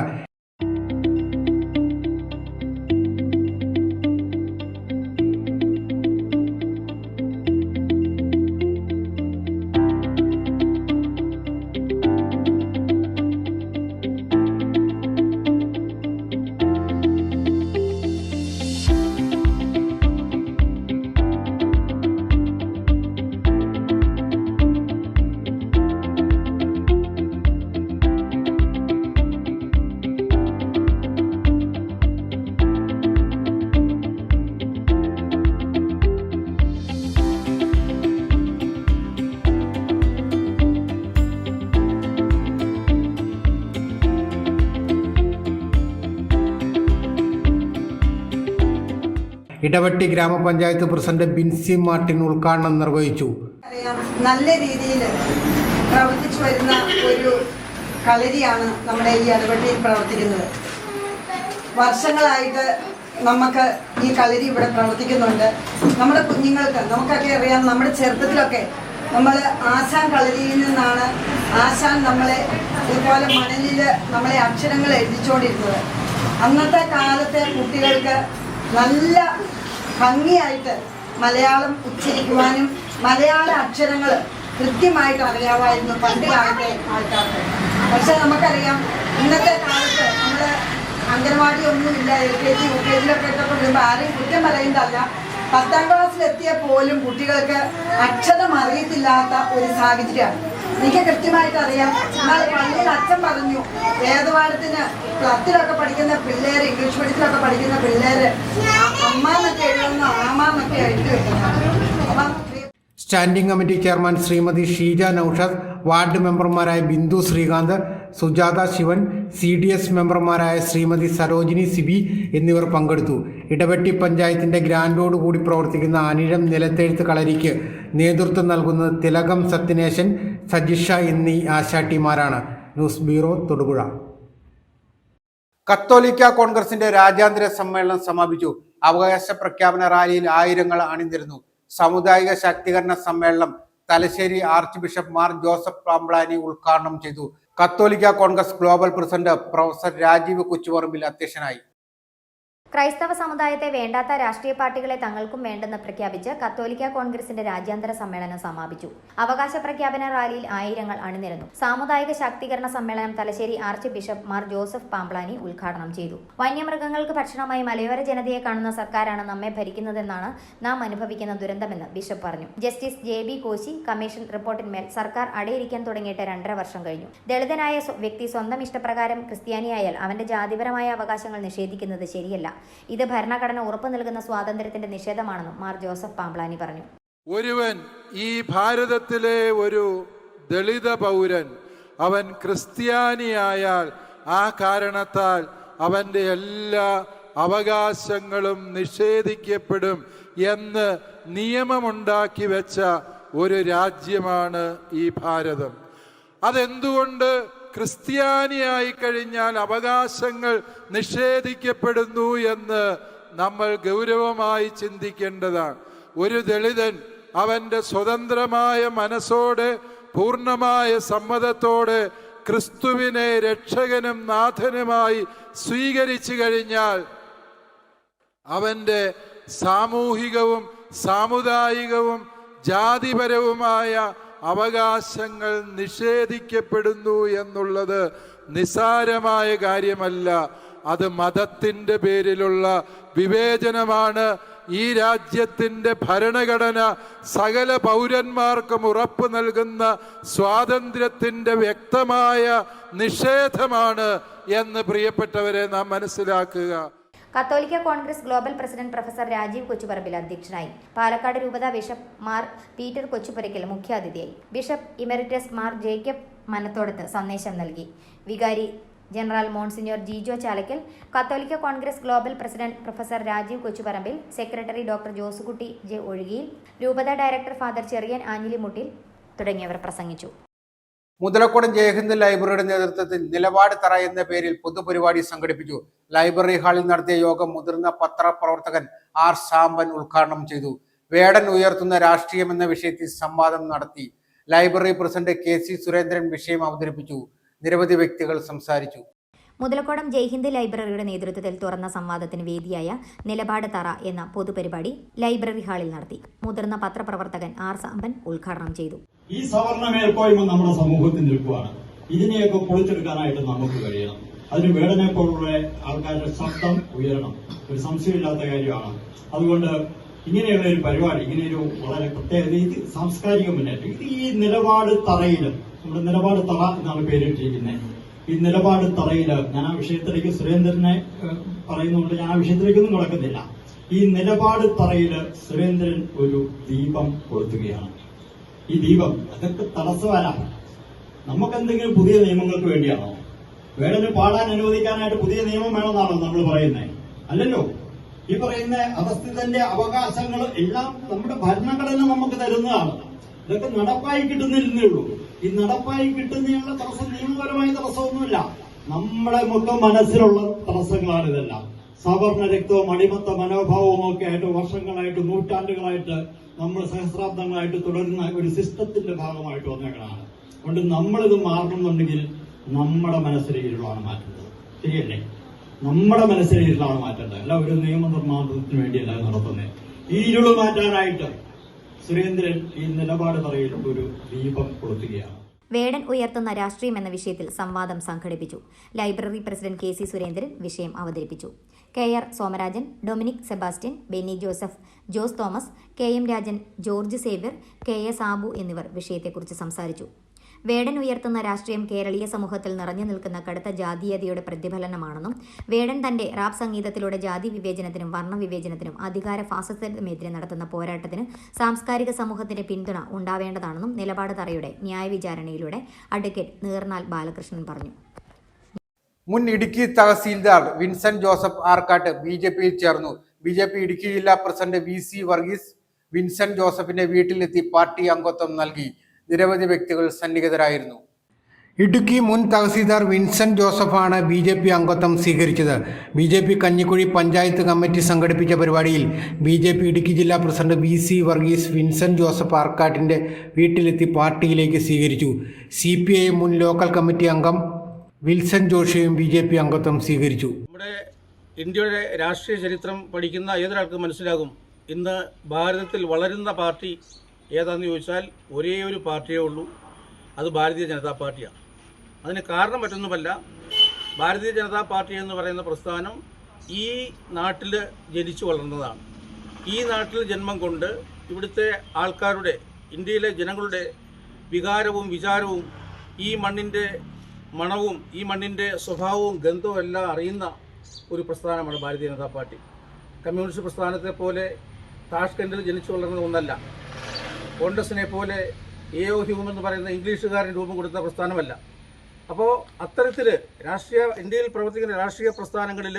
Speaker 1: ഇടവെട്ടി ഗ്രാമപഞ്ചായത്ത് പ്രസിഡന്റ് ബിൻസി മാർട്ടിൻ ഉദ്ഘാടനം നിർവഹിച്ചു.
Speaker 10: നല്ല രീതിയിൽ പ്രവർത്തിച്ചു വരുന്ന ഒരു കളരിയാണ് നമ്മുടെ ഈ ഇടവെട്ടിയിൽ പ്രവർത്തിക്കുന്നത്. വർഷങ്ങളായിട്ട് നമുക്ക് ഈ കളരി ഇവിടെ പ്രവർത്തിക്കുന്നുണ്ട്. നമ്മുടെ കുഞ്ഞുങ്ങൾക്ക് നമുക്കൊക്കെ അറിയാം, നമ്മുടെ ചെറുപ്പത്തിലൊക്കെ നമ്മൾ ആശാൻ കളരിയിൽ നിന്നാണ് ആശാൻ നമ്മളെ ഇതുപോലെ മണലിൽ നമ്മളെ അക്ഷരങ്ങൾ എഴുതിച്ചുകൊണ്ടിരുന്നത്. അന്നത്തെ കാലത്തെ കുട്ടികൾക്ക് നല്ല ഭംഗിയായിട്ട് മലയാളം ഉച്ചരിക്കുവാനും മലയാള അക്ഷരങ്ങൾ കൃത്യമായിട്ട് അറിയാമായിരുന്നു പണ്ട് കാലത്തെ ആൾക്കാർക്ക്. പക്ഷെ നമുക്കറിയാം ഇന്നത്തെ കാലത്ത് നമ്മൾ അംഗൻവാടി ഒന്നുമില്ല, LKG UKG എത്തപ്പോൾ വരുമ്പോൾ ആരെയും കുറ്റം പറയുന്നതല്ല. 10ാം ക്ലാസ്സിലെത്തിയ പോലും കുട്ടികൾക്ക് അക്ഷരം അറിയത്തില്ലാത്ത ഒരു സാഹചര്യമാണ്. എനിക്ക് കൃത്യമായിട്ട് അറിയാം. എന്നാൽ പള്ളിയിൽ അച്ഛൻ പറഞ്ഞു, വേദപാഠത്തിന് 10ിലൊക്കെ പഠിക്കുന്ന പിള്ളേർ, ഇംഗ്ലീഷ് മീഡിയത്തിലൊക്കെ പഠിക്കുന്ന പിള്ളേർ അമ്മാന്നൊക്കെ എഴുതുന്ന ആമാന്നൊക്കെ എഴുതി വെക്കുന്നത്. അപ്പം standing committee chairman Srimathi Sheeja Noushad, ward മെമ്പർമാരായ ബിന്ദു ശ്രീകാന്ത്,
Speaker 1: സുജാത ശിവൻ, CDS മെമ്പർമാരായ ശ്രീമതി സരോജിനി സിബി എന്നിവർ പങ്കെടുത്തു. ഇടവെട്ടി പഞ്ചായത്തിന്റെ ഗ്രാൻഡോടുകൂടി പ്രവർത്തിക്കുന്ന അനിഴം നിലത്തെഴുത്ത് കളരിക്ക് നേതൃത്വം നൽകുന്നത് തിലകം സത്യനേശൻ, സജിഷ എന്നീ ആശാട്ടിമാരാണ്. News bureau, Thodupuzha. കത്തോലിക്ക കോൺഗ്രസിന്റെ രാജ്യാന്തര സമ്മേളനം സമാപിച്ചു. അവകാശ പ്രഖ്യാപന റാലിയിൽ ആയിരങ്ങൾ അണിനിരന്നു. സാമുദായിക ശാക്തീകരണ സമ്മേളനം Thalassery archbishop Mar Joseph Pamplany ഉദ്ഘാടനം ചെയ്തു. കത്തോലിക്ക Congress global president professor Rajeev Kochuparambil അധ്യക്ഷനായി.
Speaker 2: ക്രൈസ്തവ സമുദായത്തെ വേണ്ടാത്ത രാഷ്ട്രീയ പാർട്ടികളെ തങ്ങൾക്കും വേണ്ടെന്ന് പ്രഖ്യാപിച്ച് കത്തോലിക്ക കോൺഗ്രസിന്റെ രാജ്യാന്തര സമ്മേളനം സമാപിച്ചു. അവകാശ പ്രഖ്യാപന റാലിയിൽ ആയിരങ്ങൾ അണിനിരന്നു. സാമുദായിക ശാക്തീകരണ സമ്മേളനം Thalassery archbishop Mar Joseph Pamplany ഉദ്ഘാടനം ചെയ്തു. വന്യമൃഗങ്ങൾക്ക് ഭക്ഷണമായി മലയോര ജനതയെ കാണുന്ന സർക്കാരാണ് നമ്മെ ഭരിക്കുന്നതെന്നാണ് നാം അനുഭവിക്കുന്ന ദുരന്തമെന്ന് ബിഷപ്പ് പറഞ്ഞു. ജസ്റ്റിസ് JB കോശി കമ്മീഷൻ റിപ്പോർട്ടിന്മേൽ സർക്കാർ അടയിരിക്കാൻ തുടങ്ങിയിട്ട് 2.5 വർഷം കഴിഞ്ഞു. ദളിതനായ വ്യക്തി സ്വന്തം ഇഷ്ടപ്രകാരം ക്രിസ്ത്യാനിയായാൽ അവന്റെ ജാതിപരമായ അവകാശങ്ങൾ നിഷേധിക്കുന്നത് ശരിയല്ല. ഇത് ഭരണഘടന ഉറപ്പു നൽകുന്ന സ്വാതന്ത്ര്യത്തിന്റെ നിഷേധമാണെന്നും മാർ ജോസഫ് പാംബ്ലാനി പറഞ്ഞു.
Speaker 11: ഒരുവൻ ഈ ഭാരതത്തിലെ ഒരു ദളിത പൗരൻ അവൻ ക്രിസ്ത്യാനിയായാൽ ആ കാരണത്താൽ അവന്റെ എല്ലാ അവകാശങ്ങളും നിഷേധിക്കപ്പെടും എന്ന് നിയമമുണ്ടാക്കി വെച്ച ഒരു രാജ്യമാണ് ഈ ഭാരതം. അതെന്തുകൊണ്ട് ക്രിസ്ത്യാനിയായി കഴിഞ്ഞാൽ അവകാശങ്ങൾ നിഷേധിക്കപ്പെടുന്നു എന്ന് നമ്മൾ ഗൗരവമായി ചിന്തിക്കേണ്ടതാണ്. ഒരു ദളിതൻ അവൻ്റെ സ്വതന്ത്രമായ മനസ്സോടെ പൂർണ്ണമായ സമ്മതത്തോടെ ക്രിസ്തുവിനെ രക്ഷകനും നാഥനുമായി സ്വീകരിച്ചു കഴിഞ്ഞാൽ അവൻ്റെ സാമൂഹികവും സാമുദായികവും ജാതിപരവുമായ അവകാശങ്ങൾ നിഷേധിക്കപ്പെടുന്നു എന്നുള്ളത് നിസ്സാരമായ കാര്യമല്ല. അത് മതത്തിൻ്റെ പേരിലുള്ള വിവേചനമാണ്. ഈ രാജ്യത്തിൻ്റെ ഭരണഘടന സകല പൗരന്മാർക്കും ഉറപ്പ് നൽകുന്ന സ്വാതന്ത്ര്യത്തിൻ്റെ വ്യക്തമായ നിഷേധമാണ് എന്ന് പ്രിയപ്പെട്ടവരെ നാം മനസ്സിലാക്കുക.
Speaker 2: കത്തോലിക്ക Congress global president professor Rajeev Kochuparambil അധ്യക്ഷനായി. പാലക്കാട് രൂപത ബിഷപ്പ് മാർ പീറ്റർ കൊച്ചുപുരയ്ക്കൽ മുഖ്യാതിഥിയായി. Bishop emeritus Mar Jacob Manathodath സന്ദേശം നൽകി. വികാരി ജനറൽ മോൺസിഞ്ഞോർ ജിജോ ചാലക്കൽ, കത്തോലിക്ക Congress global president professor Rajeev Kochuparambil, secretary doctor Josekutty J Ozhukayil, രൂപത ഡയറക്ടർ ഫാദർ ചെറിയൻ ആഞ്ഞിലിമുട്ടിൽ തുടങ്ങിയവർ പ്രസംഗിച്ചു.
Speaker 1: മുതലക്കോടൻ ജയഹിന്ദ് ലൈബ്രറിയുടെ നേതൃത്വത്തിൽ നിലപാട് തറ എന്ന പേരിൽ പൊതുപരിപാടി സംഘടിപ്പിച്ചു. ലൈബ്രറി ഹാളിൽ നടത്തിയ യോഗം മുതിർന്ന പത്രപ്രവർത്തകൻ R. സാമ്പൻ ഉദ്ഘാടനം ചെയ്തു. വേടൻ ഉയർത്തുന്ന രാഷ്ട്രീയം എന്ന വിഷയത്തിൽ സംവാദം നടത്തി. ലൈബ്രറി പ്രസിഡന്റ് KC സുരേന്ദ്രൻ വിഷയം അവതരിപ്പിച്ചു. നിരവധി വ്യക്തികൾ സംസാരിച്ചു.
Speaker 2: മുതലക്കോടം ജയ്ഹിന്ദ് ലൈബ്രറിയുടെ നേതൃത്വത്തിൽ തുറന്ന സംവാദത്തിന് വേദിയായ നിലപാട് തറ എന്ന പൊതുപരിപാടി ലൈബ്രറി ഹാളിൽ നടത്തി. മുതിർന്ന പത്രപ്രവർത്തകൻ R. സാമ്പൻ ഉദ്ഘാടനം ചെയ്തു.
Speaker 12: ഈ സവർണ മേൽക്കോയ്മ നമ്മുടെ സമൂഹത്തിൽ നിൽക്കുകയാണ്. ഇതിനെയൊക്കെ പൊളിച്ചെടുക്കാനായിട്ട് നമുക്ക് കഴിയണം. അതിന് വേടനെ പോലുള്ള ആൾക്കാരുടെ ശബ്ദം ഉയരണം. ഒരു സംശയമില്ലാത്ത കാര്യമാണ്. അതുകൊണ്ട് ഇങ്ങനെയുള്ള ഒരു പരിപാടി, ഇങ്ങനെയൊരു വളരെ പ്രത്യേക ഇത് സാംസ്കാരിക മുന്നേറ്റം, ഇത് ഈ നിലപാട് തറയിലും, നമ്മുടെ നിലപാട് തറ എന്നാണ് പേരിട്ടിരിക്കുന്നത്. ഈ നിലപാട് തറയില് ഞാൻ ആ വിഷയത്തിലേക്ക് സുരേന്ദ്രനെ പറയുന്നുണ്ട്, ഞാൻ ആ വിഷയത്തിലേക്കൊന്നും കിടക്കുന്നില്ല. ഈ നിലപാട് തറയില് സുരേന്ദ്രൻ ഒരു ദീപം കൊളുത്തുകയാണ്. ഈ ദീപം അതൊക്കെ തടസ്സവാനാണ്. നമുക്കെന്തെങ്കിലും പുതിയ നിയമങ്ങൾക്ക് വേണ്ടിയാണോ? വേടന് പാടാൻ അനുവദിക്കാനായിട്ട് പുതിയ നിയമം വേണമെന്നാണോ നമ്മൾ പറയുന്നത്? അല്ലല്ലോ. ഈ പറയുന്ന അധസ്ഥിതന്റെ അവകാശങ്ങൾ എല്ലാം നമ്മുടെ ഭരണഘടന നമുക്ക് തരുന്നതാണ്. ഇതൊക്കെ നടപ്പായി കിട്ടുന്നിരുന്നേ ഉള്ളൂ. ഈ നടപ്പായി കിട്ടുന്നതിനുള്ള തടസ്സം നിയമപരമായ തടസ്സമൊന്നുമില്ല, നമ്മുടെ മൊത്തം മനസ്സിലുള്ള തടസ്സങ്ങളാണ് ഇതെല്ലാം. സവർണ രക്തവും അടിമത്ത മനോഭാവവും ഒക്കെ ആയിട്ട് വർഷങ്ങളായിട്ട് നൂറ്റാണ്ടുകളായിട്ട് നമ്മൾ സഹസ്രാബ്ദങ്ങളായിട്ട് തുടരുന്ന ഒരു സിസ്റ്റത്തിന്റെ ഭാഗമായിട്ട് വന്നേക്കണതാണ്. അതുകൊണ്ട് നമ്മളിത് മാറണമെന്നുണ്ടെങ്കിൽ നമ്മുടെ മനസ്സിലേക്കിലാണ് മാറ്റേണ്ടത്. ശരിയല്ലേ? നമ്മുടെ മനസ്സിലേക്കിലാണ് മാറ്റേണ്ടത്, അല്ല ഒരു നിയമനിർമ്മാണത്തിന് വേണ്ടിയല്ല നടത്തുന്നത്. ഈ ഇരുള് മാറ്റാനായിട്ട് സുരേന്ദ്രൻ ഈ നിലപാട് തറയിൽ ഒരു ദീപം കൊളുത്തുകയാണ്.
Speaker 2: വേടൻ ഉയർത്തുന്ന രാഷ്ട്രീയം എന്ന വിഷയത്തിൽ സംവാദം സംഘടിപ്പിച്ചു. ലൈബ്രറി പ്രസിഡന്റ് KC സുരേന്ദ്രൻ വിഷയം അവതരിപ്പിച്ചു. KR Somarajan, Dominic Sebastian, Benny Joseph, Jose Thomas, KM Rajan, George Xavier, KA Sabu എന്നിവർ വിഷയത്തെക്കുറിച്ച് സംസാരിച്ചു. വേടൻ ഉയർത്തുന്ന രാഷ്ട്രീയം കേരളീയ സമൂഹത്തിൽ നിറഞ്ഞു നിൽക്കുന്ന കടുത്ത ജാതീയതയുടെ പ്രതിഫലനമാണെന്നും വേടൻ തന്റെ റാപ്പ് സംഗീതത്തിലൂടെ ജാതി വിവേചനത്തിനും വർണ്ണവിവേചനത്തിനും അധികാര ഫാസിസത്തിനുമെതിരെ നടത്തുന്ന പോരാട്ടത്തിന് സാംസ്കാരിക സമൂഹത്തിന്റെ പിന്തുണ ഉണ്ടാവേണ്ടതാണെന്നും നിലപാട് തറയുടെ ന്യായവിചാരണയിലൂടെ അഡ്വക്കേറ്റ് നീർനാൽ ബാലകൃഷ്ണൻ പറഞ്ഞു.
Speaker 1: മുൻ ഇടുക്കി തഹസീൽദാർ വിൻസെന്റ് ജോസഫ് ആർക്കാട്ട് BJPയിൽ ചേർന്നു. BJP ഇടുക്കി ജില്ലാ പ്രസിഡന്റ് VC വർഗീസ് വിൻസെന്റ് ജോസഫിന്റെ വീട്ടിലെത്തി പാർട്ടി അംഗത്വം നൽകി. നിരവധി വ്യക്തികൾ സന്നിഹിതരായിരുന്നു. ഇടുക്കി മുൻ തഹസീൽദാർ വിൻസെന്റ് ജോസഫാണ് BJP അംഗത്വം സ്വീകരിച്ചത്. BJP കഞ്ഞിക്കുഴി പഞ്ചായത്ത് കമ്മിറ്റി സംഘടിപ്പിച്ച പരിപാടിയിൽ BJP ഇടുക്കി ജില്ലാ president VC Varghese Vincent Joseph ആർക്കാട്ടിന്റെ വീട്ടിലെത്തി പാർട്ടിയിലേക്ക് സ്വീകരിച്ചു. CPI മുൻ ലോക്കൽ കമ്മിറ്റി അംഗം വിൽസൺ ജോഷിയും BJP അംഗത്വം സ്വീകരിച്ചു.
Speaker 13: നമ്മുടെ ഇന്ത്യയുടെ രാഷ്ട്രീയ ചരിത്രം പഠിക്കുന്ന ഏതൊരാൾക്കും മനസ്സിലാകും, ഇന്ന് ഭാരതത്തിൽ വളരുന്ന പാർട്ടി ഏതാണെന്ന് ചോദിച്ചാൽ ഒരേ ഒരു പാർട്ടിയേ ഉള്ളൂ, അത് ഭാരതീയ ജനതാ പാർട്ടിയാണ്. അതിന് കാരണം മറ്റൊന്നുമല്ല, ഭാരതീയ ജനതാ പാർട്ടി എന്ന് പറയുന്ന പ്രസ്ഥാനം ഈ നാട്ടിൽ ജനിച്ചു വളർന്നതാണ്. ഈ നാട്ടിൽ ജന്മം കൊണ്ട് ഇവിടുത്തെ ആൾക്കാരുടെ, ഇന്ത്യയിലെ ജനങ്ങളുടെ വികാരവും വിചാരവും, ഈ മണ്ണിൻ്റെ മണവും ഈ മണ്ണിൻ്റെ സ്വഭാവവും ഗന്ധവും എല്ലാം അറിയുന്ന ഒരു പ്രസ്ഥാനമാണ് ഭാരതീയ ജനതാ പാർട്ടി. കമ്മ്യൂണിസ്റ്റ് പ്രസ്ഥാനത്തെ പോലെ താഷ്കണ്ടിൽ ജനിച്ചു വളർന്ന ഒന്നല്ല. കോൺഗ്രസിനെ പോലെ AO ഹ്യൂം എന്ന് പറയുന്ന ഇംഗ്ലീഷുകാരൻ രൂപം കൊടുത്ത പ്രസ്ഥാനമല്ല. അപ്പോൾ അത്തരത്തിൽ ഇന്ത്യയിൽ പ്രവർത്തിക്കുന്ന രാഷ്ട്രീയ പ്രസ്ഥാനങ്ങളിൽ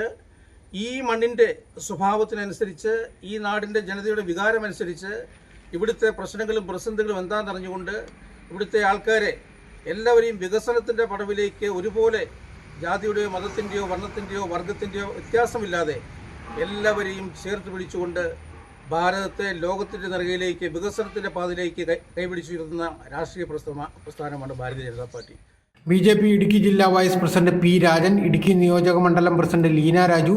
Speaker 13: ഈ മണ്ണിൻ്റെ സ്വഭാവത്തിനനുസരിച്ച്, ഈ നാടിൻ്റെ ജനതയുടെ വികാരമനുസരിച്ച് ഇവിടുത്തെ പ്രശ്നങ്ങളും പ്രതിസന്ധികളും എന്താണെന്നറിഞ്ഞുകൊണ്ട് ഇവിടുത്തെ ആൾക്കാരെ എല്ലാവരെയും വികസനത്തിൻ്റെ പടവിലേക്ക് ഒരുപോലെ ജാതിയുടെയോ മതത്തിൻ്റെയോ വർണ്ണത്തിൻ്റെയോ വർഗത്തിൻ്റെയോ വ്യത്യാസമില്ലാതെ എല്ലാവരെയും ചേർത്ത് പിടിച്ചുകൊണ്ട് ഭാരതത്തെ ലോകത്തിൻ്റെ നെറുകയിലേക്ക്, വികസനത്തിൻ്റെ പാതയിലേക്ക് കൈപിടിച്ചിരുന്ന രാഷ്ട്രീയ പ്രസ്ഥാനമാണ് ഭാരതീയ ജനതാ പാർട്ടി.
Speaker 1: BJP ഇടുക്കി ജില്ലാ vice president P Rajan, Idukki നിയോജക മണ്ഡലം പ്രസിഡന്റ് ലീന രാജു,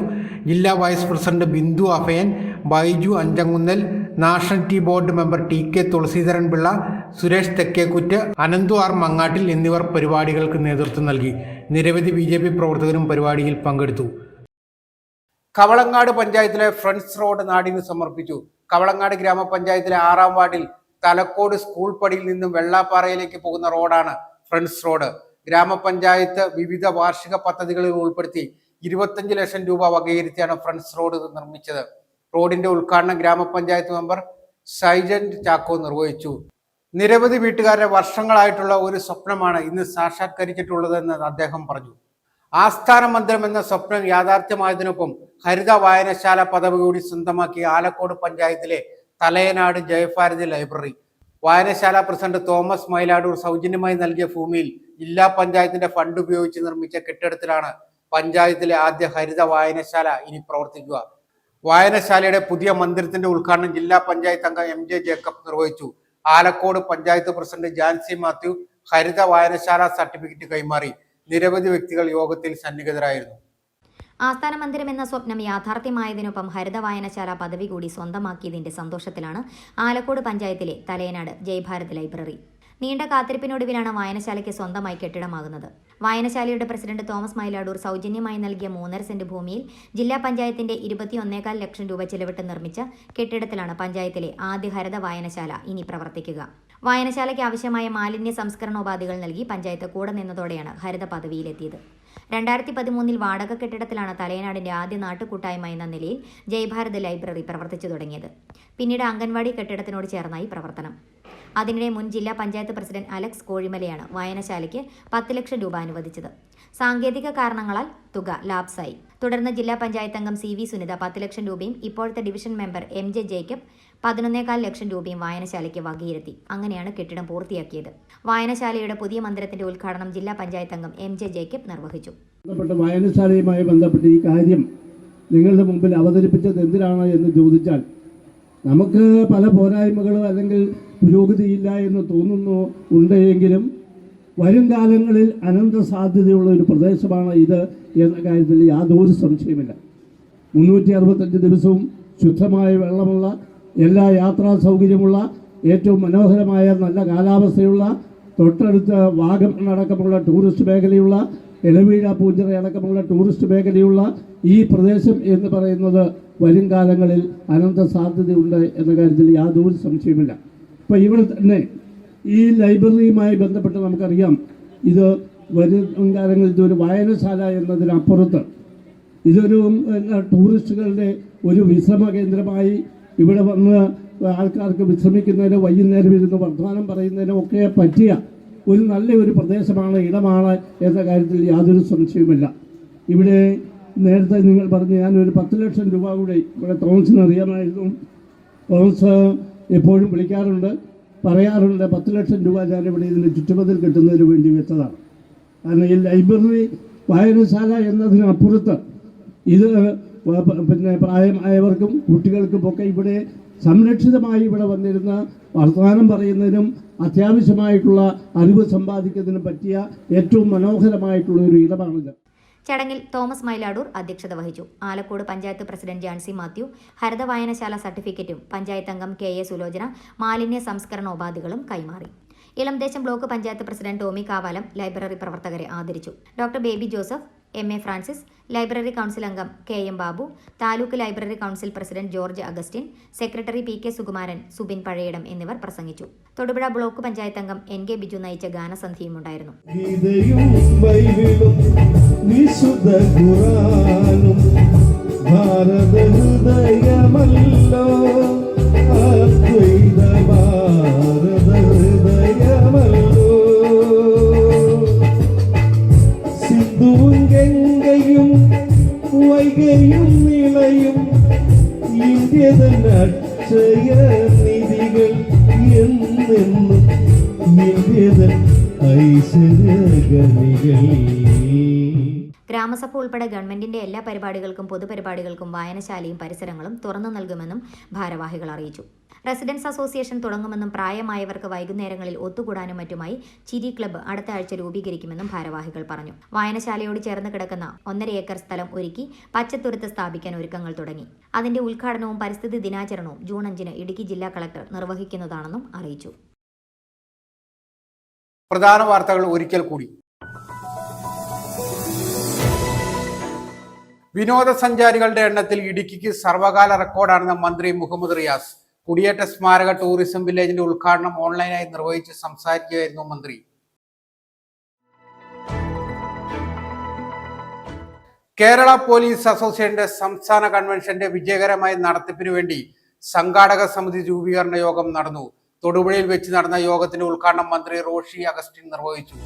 Speaker 1: ജില്ലാ vice president Bindu Abhayan, Baiju Anchankunnal, national tea board member TK Thulasidharan Pillai, Suresh Thekkekkutt, Ananthu R Mangattil എന്നിവർ പരിപാടികൾക്ക് നേതൃത്വം നൽകി. നിരവധി BJP പ്രവർത്തകരും പരിപാടിയിൽ പങ്കെടുത്തു. കവളങ്ങാട് പഞ്ചായത്തിലെ ഫ്രണ്ട്സ് റോഡ് നാടിന് സമർപ്പിച്ചു. കവളങ്ങാട് ഗ്രാമപഞ്ചായത്തിലെ 6-ാം വാർഡിൽ തലക്കോട് സ്കൂൾ പടിയിൽ നിന്നും വെള്ളാപ്പാറയിലേക്ക് പോകുന്ന റോഡാണ് ഫ്രണ്ട്സ് റോഡ്. ഗ്രാമപഞ്ചായത്ത് വിവിധ വാർഷിക പദ്ധതികളിൽ ഉൾപ്പെടുത്തി 25 ലക്ഷം രൂപ വകയിരുത്തിയാണ് ഫ്രണ്ട്സ് റോഡ് നിർമ്മിച്ചത്. റോഡിന്റെ ഉദ്ഘാടനം ഗ്രാമപഞ്ചായത്ത് മെമ്പർ സൈജന്റ് ചാക്കോ നിർവഹിച്ചു. നിരവധി വീട്ടുകാരുടെ വർഷങ്ങളായിട്ടുള്ള ഒരു സ്വപ്നമാണ് ഇന്ന് സാക്ഷാത്കരിച്ചിട്ടുള്ളതെന്ന് അദ്ദേഹം പറഞ്ഞു. ആസ്ഥാന മന്ദിരം എന്ന സ്വപ്നം യാഥാർത്ഥ്യമായതിനൊപ്പം ഹരിത വായനശാല പദവി കൂടി സ്വന്തമാക്കി ആലക്കോട് പഞ്ചായത്തിലെ തലയനാട് ജയഭാരതി ലൈബ്രറി. വായനശാല പ്രസിഡന്റ് തോമസ് മൈലാടൂർ സൗജന്യമായി നൽകിയ ഭൂമിയിൽ ജില്ലാ പഞ്ചായത്തിന്റെ ഫണ്ട് ഉപയോഗിച്ച് നിർമ്മിച്ച കെട്ടിടത്തിലാണ് പഞ്ചായത്തിലെ ആദ്യ ഹരിത വായനശാല ഇനി പ്രവർത്തിക്കുക. വായനശാലയുടെ പുതിയ മന്ദിരത്തിന്റെ ഉദ്ഘാടനം ജില്ലാ പഞ്ചായത്ത് അംഗം MJ ജേക്കബ് നിർവഹിച്ചു. ആലക്കോട് പഞ്ചായത്ത് പ്രസിഡന്റ് ജാൻസി മാത്യു ഹരിത വായനശാല സർട്ടിഫിക്കറ്റ് കൈമാറി. നിരവധി വ്യക്തികൾ യോഗത്തിൽ സന്നിഹിതരായിരുന്നു.
Speaker 2: ആസ്ഥാന മന്ദിരം എന്ന സ്വപ്നം യാഥാർത്ഥ്യമായതിനൊപ്പം ഹരിത വായനശാല പദവി കൂടി സ്വന്തമാക്കിയതിന്റെ സന്തോഷത്തിലാണ് ആലക്കോട് പഞ്ചായത്തിലെ തലയനാട് ജയഭാരത് ലൈബ്രറി. നീണ്ട കാത്തിരിപ്പിനൊടുവിലാണ് വായനശാലയ്ക്ക് സ്വന്തമായി കെട്ടിടമാകുന്നത്. വായനശാലയുടെ പ്രസിഡന്റ് തോമസ് മൈലാടൂർ സൗജന്യമായി നൽകിയ 3.5 സെന്റ് ഭൂമിയിൽ ജില്ലാ പഞ്ചായത്തിന്റെ 21.25 ലക്ഷം രൂപ ചെലവിട്ട് നിർമ്മിച്ച കെട്ടിടത്തിലാണ് പഞ്ചായത്തിലെ ആദ്യ ഹരിത വായനശാല ഇനി പ്രവർത്തിക്കുക. വായനശാലയ്ക്ക് ആവശ്യമായ മാലിന്യ സംസ്കരണോപാധികൾ നൽകി പഞ്ചായത്ത് കൂടെ നിന്നതോടെയാണ് ഹരിത പദവിയിലെത്തിയത്. 2013 വാടക കെട്ടിടത്തിലാണ് തലയനാടിന്റെ ആദ്യ നാട്ടുകൂട്ടായ്മ എന്ന നിലയിൽ ജയഭാരത് ലൈബ്രറി പ്രവർത്തിച്ചു തുടങ്ങിയത്. പിന്നീട് അംഗൻവാടി കെട്ടിടത്തിനോട് ചേർന്നായി പ്രവർത്തനം. അതിനിടെ മുൻ ജില്ലാ പഞ്ചായത്ത് പ്രസിഡന്റ് അലക്സ് കോഴിമലയാണ് വായനശാലയ്ക്ക് 10 ലക്ഷം രൂപ അനുവദിച്ചത്. സാങ്കേതിക കാരണങ്ങളാൽ തുക ലാപ്സായി. തുടർന്ന് ജില്ലാ പഞ്ചായത്ത് അംഗം CV സുനിത 10 ലക്ഷം രൂപയും ഇപ്പോഴത്തെ ഡിവിഷൻ മെമ്പർ MJ ജേക്കബ് 11.25 ലക്ഷം രൂപയും വായനശാലയ്ക്ക് വകയിരുത്തി. അങ്ങനെയാണ് കെട്ടിടം പൂർത്തിയാക്കിയത്. വായനശാലയുടെ പുതിയ മന്ദിരത്തിന്റെ ഉദ്ഘാടനം ജില്ലാ പഞ്ചായത്ത് അംഗം MJ ജേക്കബ് നിർവഹിച്ചു.
Speaker 12: വായനശാലയുമായി ബന്ധപ്പെട്ട് ഈ കാര്യം നിങ്ങളുടെ മുമ്പിൽ അവതരിപ്പിച്ചത് എന്തിനാണ് എന്ന് ചോദിച്ചാൽ, നമുക്ക് പല പോരായ്മകളും അല്ലെങ്കിൽ പുരോഗതിയില്ല എന്ന് തോന്നുന്നുണ്ടെങ്കിലും വരും കാലങ്ങളിൽ അനന്ത സാധ്യതയുള്ള ഒരു പ്രദേശമാണ് ഇത് എന്ന കാര്യത്തിൽ യാതൊരു സംശയമില്ല. 365 ദിവസവും ശുദ്ധമായ വെള്ളമുള്ള, എല്ലാ യാത്രാ സൗകര്യമുള്ള, ഏറ്റവും മനോഹരമായ നല്ല കാലാവസ്ഥയുള്ള, തൊട്ടടുത്ത് വാഗമൺ അടക്കമുള്ള ടൂറിസ്റ്റ് മേഖലയുള്ള, എളവീഴ പൂഞ്ചിറ അടക്കമുള്ള ടൂറിസ്റ്റ് മേഖലയുള്ള ഈ പ്രദേശം എന്ന് പറയുന്നത് വരും കാലങ്ങളിൽ അനന്ത സാധ്യതയുണ്ട് എന്ന കാര്യത്തിൽ യാതൊരു സംശയമില്ല. ഇപ്പോൾ ഇവിടെ തന്നെ
Speaker 14: ഈ ലൈബ്രറിയുമായി ബന്ധപ്പെട്ട് നമുക്കറിയാം, ഇത് വരും കാലങ്ങളിൽ ഇതൊരു വായനശാല എന്നതിനപ്പുറത്ത് ഇതൊരു ടൂറിസ്റ്റുകളുടെ ഒരു വിശ്രമ കേന്ദ്രമായി ഇവിടെ വന്ന് ആൾക്കാർക്ക് വിശ്രമിക്കുന്നതിന്, വൈകുന്നേരം ഇരുന്ന് വർത്തമാനം പറയുന്നതിനും ഒക്കെ പറ്റിയ ഒരു നല്ലൊരു പ്രദേശമാണ്, ഇടമാണ് എന്ന കാര്യത്തിൽ യാതൊരു സംശയവുമില്ല. ഇവിടെ നേരത്തെ നിങ്ങൾ പറഞ്ഞ് ഞാനൊരു 10 ലക്ഷം രൂപ കൂടി ഇവിടെ തോമസിന് അറിയാമായിരുന്നു. തോമസ് എപ്പോഴും വിളിക്കാറുണ്ട്, പറയാറുണ്ട്, 10 ലക്ഷം രൂപ ഞാനിവിടെ ഇതിൻ്റെ ചുറ്റുമതിൽ കിട്ടുന്നതിന് വേണ്ടി വെച്ചതാണ്. കാരണം ഈ ലൈബ്രറി വായനശാല എന്നതിനപ്പുറത്ത് ഇത് പിന്നെ പ്രായമായവർക്കും കുട്ടികൾക്കുമൊക്കെ ഇവിടെ സംരക്ഷിതമായി ഇവിടെ വന്നിരുന്ന വർത്തമാനം പറയുന്നതിനും അത്യാവശ്യമായിട്ടുള്ള അറിവ് സമ്പാദിക്കുന്നതിനും പറ്റിയ ഏറ്റവും മനോഹരമായിട്ടുള്ള ഒരു ഇടമാണിത്.
Speaker 2: ചടങ്ങിൽ തോമസ് മൈലാടൂർ അധ്യക്ഷത വഹിച്ചു. ആലക്കോട് പഞ്ചായത്ത് പ്രസിഡന്റ് ജാൻസി മാത്യു ഹരിത വായനശാല സർട്ടിഫിക്കറ്റും പഞ്ചായത്ത് അംഗം KA സുലോചന മാലിന്യ സംസ്കരണോപാധികളും കൈമാറി. Elamdesam block panchayat president Tommy Kavalam library പ്രവർത്തകരെ ആദരിച്ചു. Doctor Baby Joseph, MA Francis, library council അംഗം KM Babu, taluk library council president George Augustine, secretary PK Sukumaran, Subin Pazhayidam എന്നിവർ പ്രസംഗിച്ചു. തൊടുപുഴ ബ്ലോക്ക് പഞ്ചായത്ത് അംഗം NK ബിജു നയിച്ച ഗാനസന്ധ്യയും ഉണ്ടായിരുന്നു.
Speaker 14: ഗംഗയും വൈകയും നിളയും ഇന്ത്യതൻ അക്ഷയ നിധികൾ എന്നെന്നും ഇന്ത്യതൻ ഐശ്വര്യഗണികൾ.
Speaker 2: ഗ്രാമസഭ ഉൾപ്പെടെ ഗവൺമെന്റിന്റെ എല്ലാ പരിപാടികൾക്കും പൊതുപരിപാടികൾക്കും വായനശാലയും പരിസരങ്ങളും തുറന്നു നൽകുമെന്നും ഭാരവാഹികൾ അറിയിച്ചു. റെസിഡൻസ് അസോസിയേഷൻ തുടങ്ങുമെന്നും പ്രായമായവർക്ക് വൈകുന്നേരങ്ങളിൽ ഒത്തുകൂടാനും മറ്റുമായി ചിരി ക്ലബ്ബ് അടുത്ത ആഴ്ച രൂപീകരിക്കുമെന്നും ഭാരവാഹികൾ പറഞ്ഞു. വായനശാലയോട് ചേർന്ന് കിടക്കുന്ന 1.5 ഏക്കർ സ്ഥലം ഒരുക്കി പച്ചത്തുരുത്ത് സ്ഥാപിക്കാൻ ഒരുക്കങ്ങൾ തുടങ്ങി. അതിന്റെ ഉദ്ഘാടനവും പരിസ്ഥിതി ദിനാചരണവും ജൂൺ 5 ഇടുക്കി ജില്ലാ കളക്ടർ നിർവഹിക്കുന്നതാണെന്നും അറിയിച്ചു.
Speaker 1: പ്രധാന വാർത്തകൾ ഒരിക്കൽ കൂടി. വിനോദസഞ്ചാരികളുടെ എണ്ണത്തിൽ ഇടുക്കിക്ക് സർവകാല റെക്കോർഡാണെന്ന് മന്ത്രി മുഹമ്മദ് റിയാസ്. കുടിയേറ്റ സ്മാരക ടൂറിസം വില്ലേജിന്റെ ഉദ്ഘാടനം ഓൺലൈനായി നിർവഹിച്ച് സംസാരിക്കുകയായിരുന്നു മന്ത്രി. കേരള പോലീസ് അസോസിയേഷന്റെ സംസ്ഥാന കൺവെൻഷന്റെ വിജയകരമായ നടത്തിപ്പിനു വേണ്ടി സംഘാടക സമിതി രൂപീകരണ യോഗം നടന്നു. തൊടുപുഴയിൽ വെച്ച് നടന്ന യോഗത്തിന്റെ ഉദ്ഘാടനം മന്ത്രി റോഷി അഗസ്റ്റിൻ നിർവഹിച്ചു.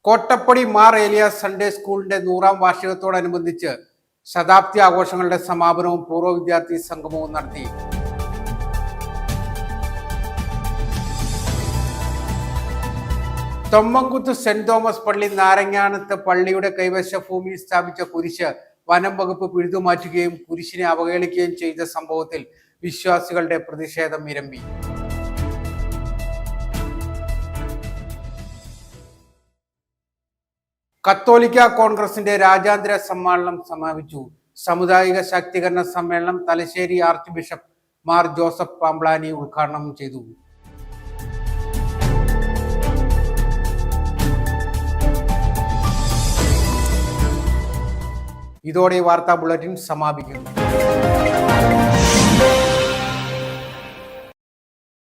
Speaker 1: കോട്ടപ്പടി മാർ ഏലിയാസ് സൺഡേ സ്കൂളിന്റെ 100ാം വാർഷികത്തോടനുബന്ധിച്ച് ശതാബ്ദി ആഘോഷങ്ങളുടെ സമാപനവും പൂർവ്വ വിദ്യാർത്ഥി സംഗമവും നടത്തി. തൊമ്മൻകുത്ത് സെന്റ് തോമസ് പള്ളി നാരങ്ങാനത്ത് പള്ളിയുടെ കൈവശ ഭൂമിയിൽ സ്ഥാപിച്ച കുരിശ് വനം വകുപ്പ് പിഴുതുമാറ്റുകയും കുരിശിനെ അവഹേളിക്കുകയും ചെയ്ത സംഭവത്തിൽ വിശ്വാസികളുടെ പ്രതിഷേധം ഇരമ്പി. കത്തോലിക്ക കോൺഗ്രസിന്റെ രാജ്യാന്തര സമ്മേളനം സമാപിച്ചു. സാമുദായിക ശാക്തീകരണ സമ്മേളനം Thalassery archbishop Mar Joseph Pamplany ഉദ്ഘാടനം ചെയ്തു. ഇതോടെ വാർത്താ ബുള്ളറ്റിൻ സമാപിക്കുന്നു.